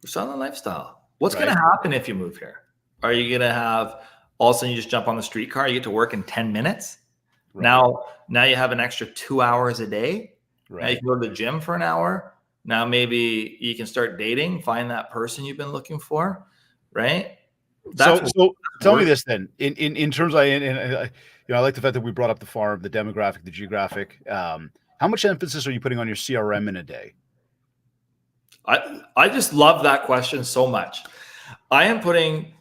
B: We're selling the lifestyle. What's going to happen if you move here? Are you going to have, all of a sudden you just jump on the streetcar, you get to work in 10 minutes? Right. Now you have an extra 2 hours a day. Right. Now you can go to the gym for an hour. Now maybe you can start dating, find that person you've been looking for, right?
A: So tell me this then. In terms of, I like the fact that we brought up the farm, the demographic, the geographic. How much emphasis are you putting on your CRM in a day?
B: I just love that question so much. I am putting,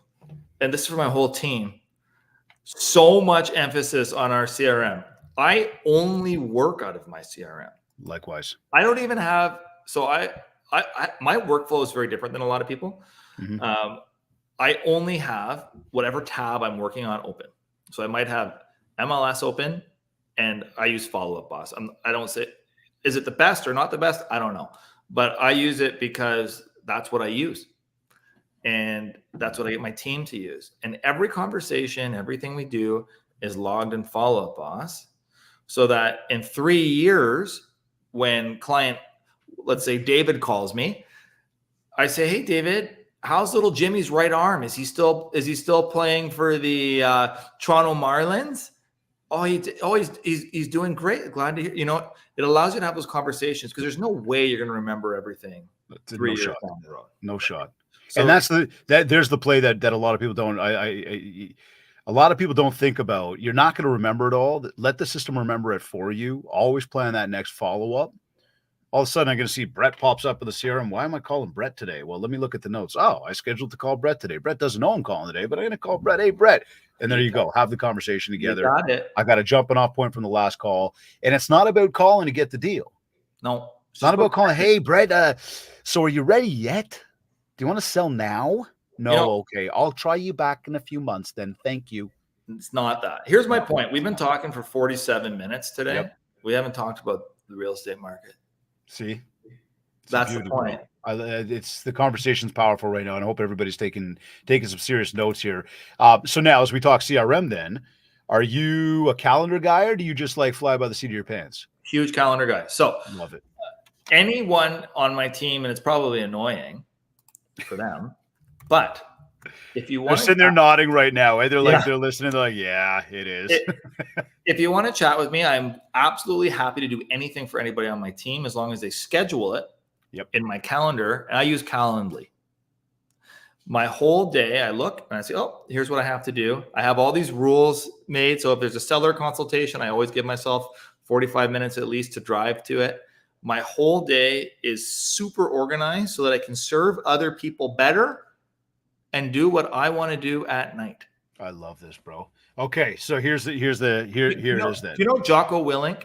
B: and this is for my whole team, so much emphasis on our CRM. I only work out of my CRM.
A: Likewise.
B: I don't even have, so my workflow is very different than a lot of people. Mm-hmm. I only have whatever tab I'm working on open. So I might have MLS open, and I use Follow Up Boss. I don't say, is it the best or not the best? I don't know. But I use it because that's what I use. And that's what I get my team to use. And every conversation, everything we do is logged in Follow Up Boss, so that in 3 years, when client, let's say David calls me, I say, hey, David, how's little Jimmy's right arm? Is he still playing for the Toronto Marlins? Oh, he's doing great. Glad to hear. It allows you to have those conversations, because there's no way you're going to remember everything 3 years down the road.
A: No shot. So, and there's the play that a lot of people don't. A lot of people don't think about, you're not going to remember it all. Let the system remember it for you. Always plan that next follow-up. All of a sudden, I'm going to see Brett pops up in the CRM. Why am I calling Brett today? Well, let me look at the notes. Oh, I scheduled to call Brett today. Brett doesn't know I'm calling today, but I'm going to call Brett. Hey, Brett. And there you go. Have the conversation together.
B: You got it.
A: I got a jumping off point from the last call. And it's not about calling to get the deal.
B: No.
A: It's not about calling, hey, Brett, so are you ready yet? Do you want to sell now? No, okay. I'll try you back in a few months then. Thank you.
B: It's not that. Here's my point. We've been talking for 47 minutes today.
A: Yep.
B: We haven't talked about the real estate market.
A: See?
B: That's the point.
A: It's the conversation's powerful right now, and I hope everybody's taking some serious notes here. So now, as we talk CRM, then, are you a calendar guy, or do you just like fly by the seat of your pants?
B: Huge calendar guy. So
A: love it.
B: Anyone on my team, and it's probably annoying for them, but if you want,
A: they're sitting there nodding right now. They're like, they're listening. They're like, yeah, it is.
B: If you want to chat with me, I'm absolutely happy to do anything for anybody on my team as long as they schedule it in my calendar. And I use Calendly. My whole day, I look and I say, oh, here's what I have to do. I have all these rules made. So if there's a seller consultation, I always give myself 45 minutes at least to drive to it. My whole day is super organized so that I can serve other people better and do what I want to do at night.
A: I love this, bro. Okay, so here it is then.
B: Do you know Jocko Willink?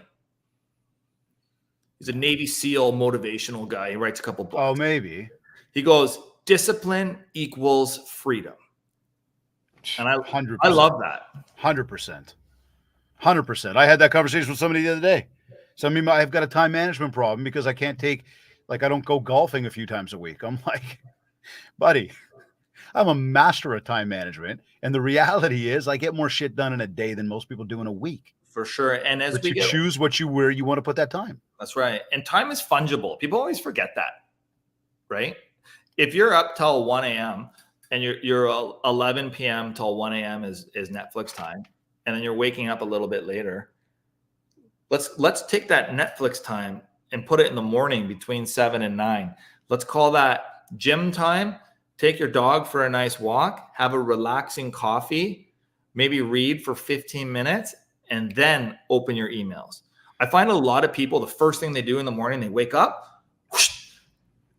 B: He's a Navy SEAL motivational guy. He writes a couple books.
A: Oh, maybe.
B: He goes, discipline equals freedom. And I
A: 100%.
B: I love that.
A: 100%. 100%. I had that conversation with somebody the other day. I've got a time management problem because I can't I don't go golfing a few times a week. I'm like, buddy, I'm a master of time management. And the reality is I get more shit done in a day than most people do in a week.
B: For sure. And as
A: we choose where you want to put that time.
B: That's right. And time is fungible. People always forget that, right? If you're up till 1 a.m. and you're 11 p.m. till 1 a.m. is Netflix time, and then you're waking up a little bit later, let's take that Netflix time and put it in the morning between 7 and 9. Let's call that gym time. Take your dog for a nice walk, have a relaxing coffee, maybe read for 15 minutes, and then open your emails. I find a lot of people, the first thing they do in the morning, they wake up, whoosh,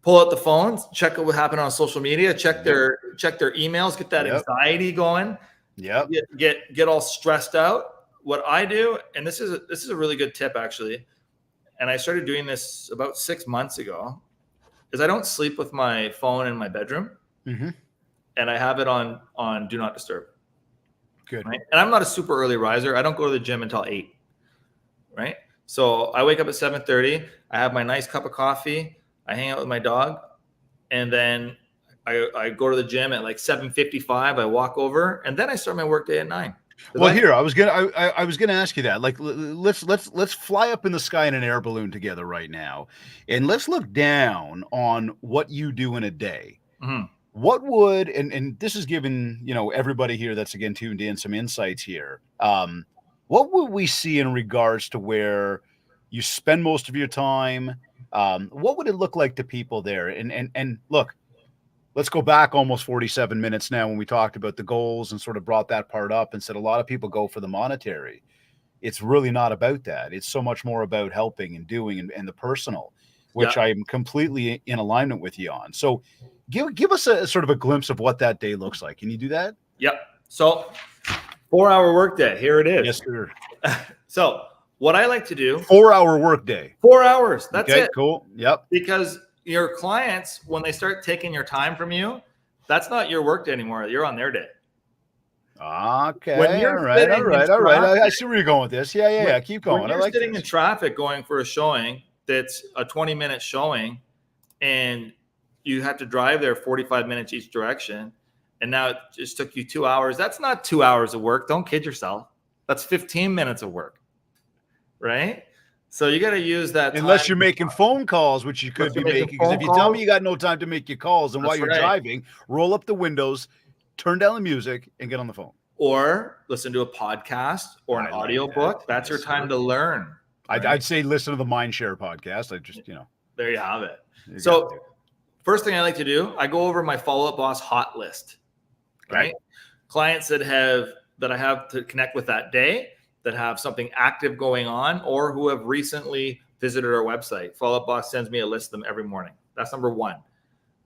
B: pull out the phones, check what happened on social media, check their emails, get that anxiety going.
A: Yep.
B: Get all stressed out. What I do, and this is a really good tip actually, and I started doing this about 6 months ago, is I don't sleep with my phone in my bedroom, and I have it on Do Not Disturb.
A: Good.
B: Right? And I'm not a super early riser. I don't go to the gym until 8. Right. So I wake up at 7:30. I have my nice cup of coffee. I hang out with my dog, and then I go to the gym at like 7:55. I walk over, and then I start my work day at 9.
A: Well, I was gonna ask you that. Like, let's fly up in the sky in an air balloon together right now, and let's look down on what you do in a day. What would, and this is giving everybody here that's again tuned in some insights here. What would we see in regards to where you spend most of your time? What would it look like to people there? And look, let's go back almost 47 minutes now when we talked about the goals and sort of brought that part up and said a lot of people go for the monetary. It's really not about that. It's so much more about helping and doing and the personal, which I'm completely in alignment with you on. So give us a sort of a glimpse of what that day looks like. Can you do that?
B: Yep. So 4-hour workday. Here it is.
A: Yes, sir.
B: So what I like to do.
A: 4-hour workday.
B: 4 hours. That's it.
A: Cool. Yep.
B: Because your clients, when they start taking your time from you, that's not your work day anymore. You're on their day.
A: Okay. All right. I see where you're going with this. Yeah. Keep going.
B: When you're sitting in traffic going for a showing that's a 20-minute showing, and you have to drive there 45 minutes each direction, and now it just took you 2 hours. That's not 2 hours of work. Don't kid yourself. That's 15 minutes of work, right? So you got to use that time.
A: Unless you're making phone calls, which you could be making. Because if you tell me you got no time to make your calls, and while you're driving, roll up the windows, turn down the music, and get on the phone.
B: Or listen to a podcast or an audio book. That's your time to learn.
A: Right? I'd say listen to the MindShare podcast.
B: There you have it. So first thing I like to do, I go over my follow-up boss hot list. Right? Clients that have that I have to connect with that day that have something active going on or who have recently visited our website. Follow Up Boss sends me a list of them every morning. That's number one.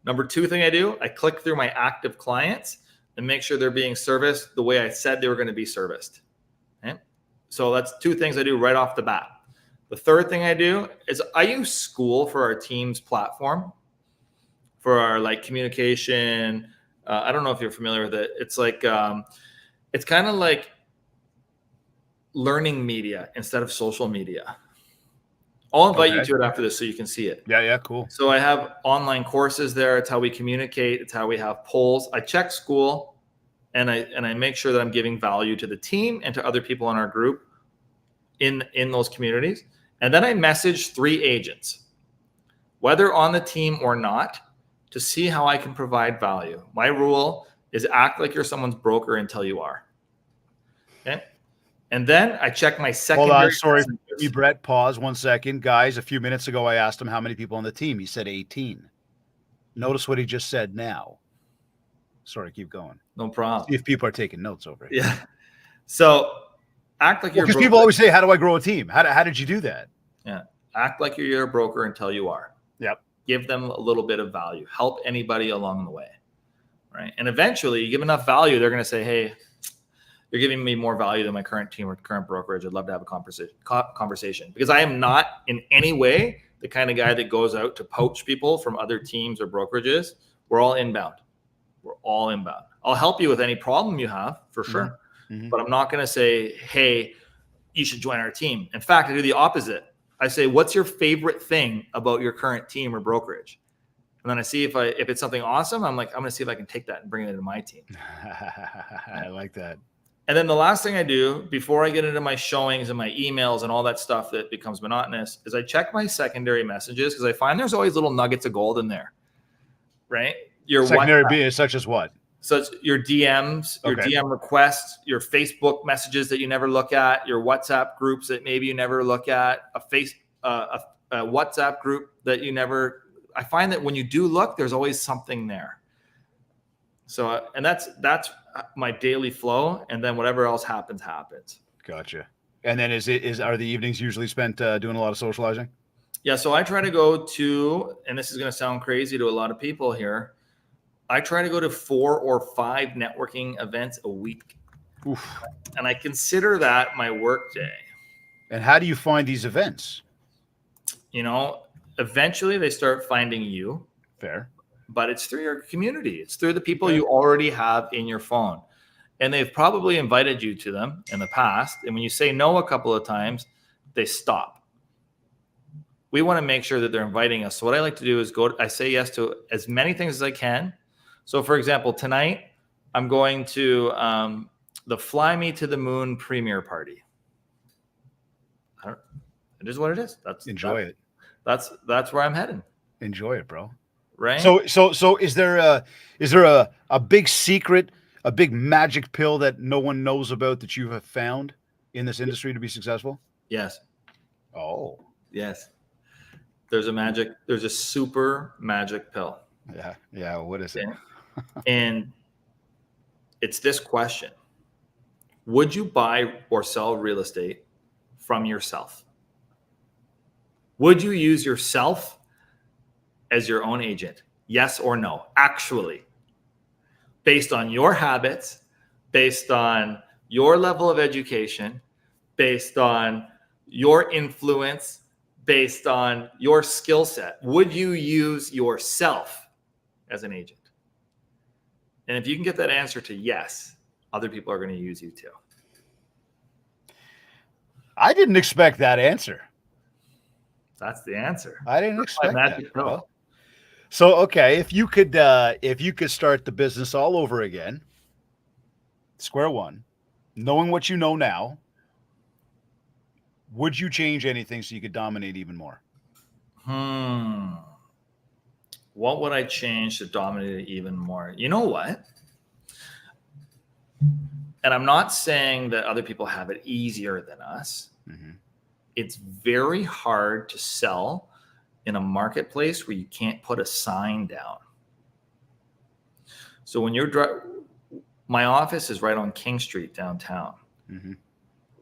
B: Number two thing I do, I click through my active clients and make sure they're being serviced the way I said they were going to be serviced. Okay? So that's two things I do right off the bat. The third thing I do is I use School for our team's platform for our like communication. I don't know if you're familiar with it. It's like, it's kind of like learning media instead of social media. I'll invite you to it after this so you can see it.
A: Yeah, cool.
B: So I have online courses there. It's how we communicate. It's how we have polls. I check School, and I make sure that I'm giving value to the team and to other people in our group in those communities. And then I message 3 agents, whether on the team or not, to see how I can provide value. My rule is act like you're someone's broker until you are. Okay. And then I check my secondary.
A: Hold on, sorry, Brett. Pause 1 second, guys. A few minutes ago, I asked him how many people on the team. He said 18. Notice what he just said now. Sorry, keep going.
B: No problem.
A: See if people are taking notes over here.
B: Yeah. So act like you're.
A: Because people always say, "How do I grow a team? How did you do that?"
B: Yeah. Act like you're a broker until you are.
A: Yep.
B: Give them a little bit of value. Help anybody along the way. Right. And eventually, you give enough value, they're going to say, "Hey, you're giving me more value than my current team or current brokerage. I'd love to have a conversation." Because I am not in any way the kind of guy that goes out to poach people from other teams or brokerages. We're all inbound. We're all inbound. I'll help you with any problem you have for sure. Mm-hmm. But I'm not going to say, "Hey, you should join our team." In fact, I do the opposite. I say, "What's your favorite thing about your current team or brokerage?" And then I see if it's something awesome, I'm like, I'm going to see if I can take that and bring it into my team.
A: I like that.
B: And then the last thing I do before I get into my showings and my emails and all that stuff that becomes monotonous is I check my secondary messages because I find there's always little nuggets of gold in there, right? Your
A: secondary being such as what?
B: So it's your DMs, your DM requests, your Facebook messages that you never look at, your WhatsApp groups that maybe you never look at, a WhatsApp group that you never. I find that when you do look, there's always something there. So, and that's my daily flow, and then whatever else happens.
A: Gotcha. And then are the evenings usually spent doing a lot of socializing?
B: Yeah. So I try to go to, and this is going to sound crazy to a lot of people here, I try to go to 4 or 5 networking events a week.
A: Oof.
B: And I consider that my work day.
A: And how do you find these events?
B: Eventually they start finding you.
A: Fair.
B: But it's through your community. It's through the people you already have in your phone. And they've probably invited you to them in the past. And when you say no a couple of times, they stop. We want to make sure that they're inviting us. So what I like to do is I say yes to as many things as I can. So for example, tonight I'm going to the Fly Me to the Moon premiere party. It is what it is.
A: Enjoy it.
B: That's where I'm heading.
A: Enjoy it, bro.
B: Right.
A: So is there a big secret, a big magic pill that no one knows about that you have found in this industry to be successful?
B: Yes.
A: Oh.
B: Yes. There's a super magic pill.
A: Yeah. Yeah. What is it?
B: And it's this question. Would you buy or sell real estate from yourself? Would you use yourself as your own agent? Yes or no? Actually, based on your habits, based on your level of education, based on your influence, based on your skill set, would you use yourself as an agent? And if you can get that answer to yes, other people are going to use you too.
A: I didn't expect that answer.
B: That's the answer.
A: I didn't expect that.
B: Bro.
A: So, okay, if you could start the business all over again, square one, knowing what you know now, would you change anything so you could dominate even more?
B: What would I change to dominate it even more? You know what? And I'm not saying that other people have it easier than us. Mm-hmm. It's very hard to sell in a marketplace where you can't put a sign down. So when you're my office is right on King Street downtown. Mm-hmm.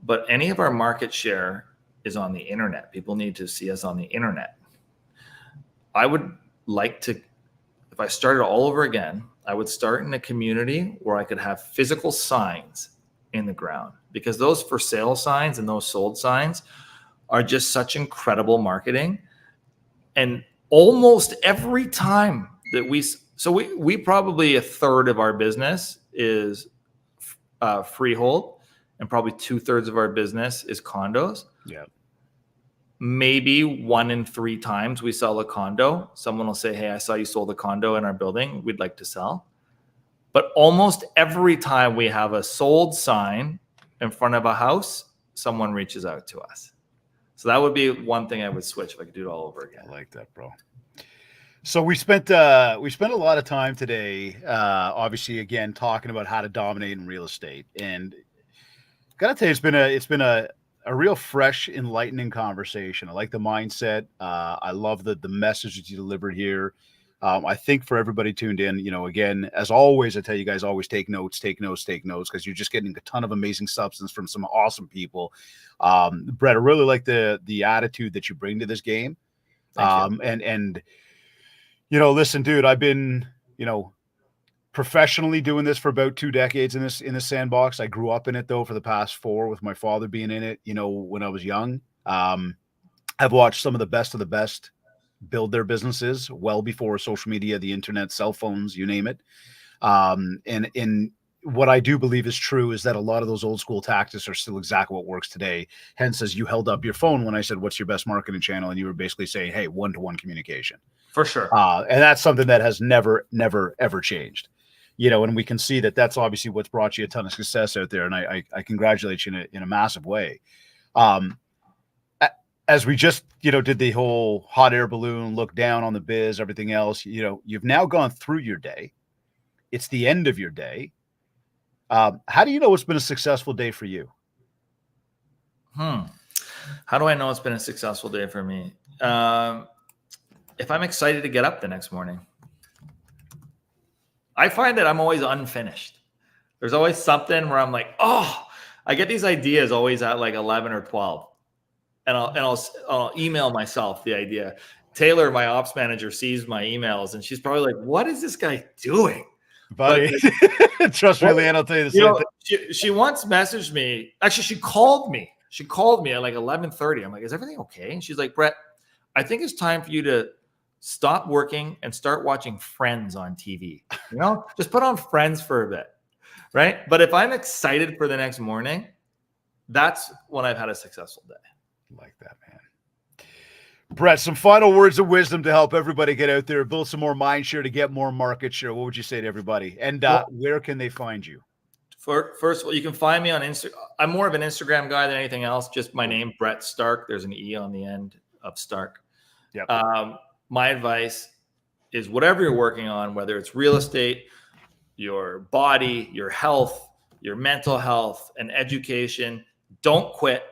B: But any of our market share is on the internet. People need to see us on the internet. I would like to, if I started all over again, I would start in a community where I could have physical signs in the ground, because those for sale signs and those sold signs are just such incredible marketing. And almost every time that we probably a third of our business is freehold, and probably 2/3 of our business is condos.
A: Yeah.
B: Maybe 1 in 3 times we sell a condo, someone will say, hey, I saw you sold a condo in our building, we'd like to sell. But almost every time we have a sold sign in front of a house, someone reaches out to us. So that would be one thing I would switch if I could do it all over again.
A: I like that, bro. So we spent a lot of time today, obviously, again, talking about how to dominate in real estate. And gotta tell you, it's been a real fresh, enlightening conversation. I like the mindset. I love the message that you delivered here. I think for everybody tuned in, again, as always, I tell you guys, always take notes, because you're just getting a ton of amazing substance from some awesome people. Brett, I really like the attitude that you bring to this game. And listen, dude, I've been, professionally doing this for about 2 decades in this sandbox. I grew up in it though for the past 4, with my father being in it, when I was young. I've watched some of the best build their businesses well before social media, the internet, cell phones, you name it. And what I do believe is true is that a lot of those old school tactics are still exactly what works today. Hence, as you held up your phone when I said, what's your best marketing channel? And you were basically saying, hey, 1-to-1 communication.
B: For sure.
A: And that's something that has never, ever changed. And we can see that that's obviously what's brought you a ton of success out there. And I congratulate you in a massive way. As we just, did the whole hot air balloon, look down on the biz, everything else, you've now gone through your day. It's the end of your day. How do you know it's been a successful day for you?
B: How do I know it's been a successful day for me? If I'm excited to get up the next morning. I find that I'm always unfinished. There's always something where I'm like, I get these ideas always at like 11 or 12. And I'll email myself the idea. Taylor, my ops manager, sees my emails and she's probably like, what is this guy doing?
A: Buddy, trust me, Leanne, I'll tell you the same thing.
B: She once messaged me. Actually, she called me. She called me at like 11:30. I'm like, is everything okay? And she's like, Brett, I think it's time for you to stop working and start watching Friends on TV. Just put on Friends for a bit, right? But if I'm excited for the next morning, that's when I've had a successful day.
A: Like that, man. Brett, some final words of wisdom to help everybody get out there, build some more mind share to get more market share. What would you say to everybody? And where can they find you?
B: First of all, you can find me on Instagram. I'm more of an Instagram guy than anything else. Just my name, Brett Starke. There's an E on the end of Starke.
A: Yep.
B: My advice is whatever you're working on, whether it's real estate, your body, your health, your mental health, and education, don't quit.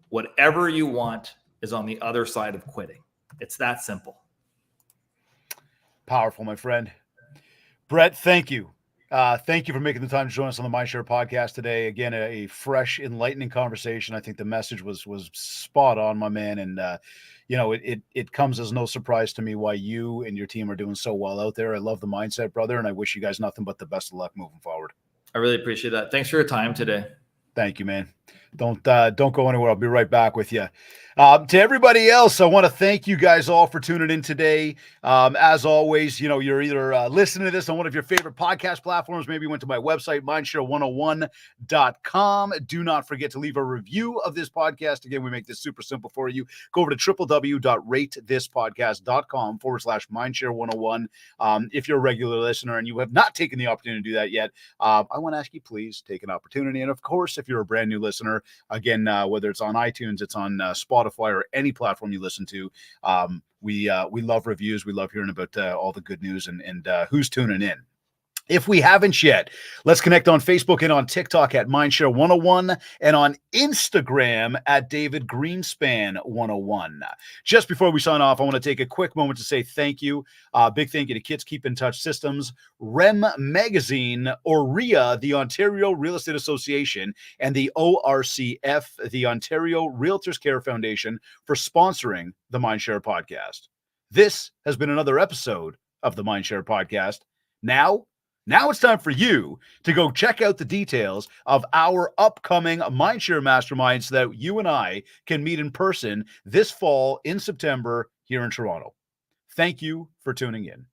B: Whatever you want is on the other side of quitting. It's that simple.
A: Powerful, my friend. Brett, thank you. Thank you for making the time to join us on the MindShare podcast today. Again, a fresh, enlightening conversation. I think the message was spot on, my man. And, it comes as no surprise to me why you and your team are doing so well out there. I love the mindset, brother, and I wish you guys nothing but the best of luck moving forward.
B: I really appreciate that. Thanks for your time today.
A: Thank you, man. Don't go anywhere. I'll be right back with you. To everybody else, I want to thank you guys all for tuning in today. As always, you're either listening to this on one of your favorite podcast platforms. Maybe you went to my website, MindShare101.com. Do not forget to leave a review of this podcast. Again, we make this super simple for you. Go over to www.ratethispodcast.com/MindShare101. If you're a regular listener and you have not taken the opportunity to do that yet, I want to ask you, please take an opportunity. And of course, if you're a brand new listener, again, whether it's on iTunes, it's on Spotify, or any platform you listen to, we love reviews. We love hearing about all the good news and who's tuning in. If we haven't yet, let's connect on Facebook and on TikTok at MindShare 101 and on Instagram at David Greenspan 101. Just before we sign off, I want to take a quick moment to say thank you. Big thank you to Kids Keep in Touch Systems, REM Magazine, OREA, the Ontario Real Estate Association, and the ORCF, the Ontario Realtors Care Foundation, for sponsoring the MindShare podcast. This has been another episode of the MindShare podcast. Now it's time for you to go check out the details of our upcoming MindShare Mastermind so that you and I can meet in person this fall in September here in Toronto. Thank you for tuning in.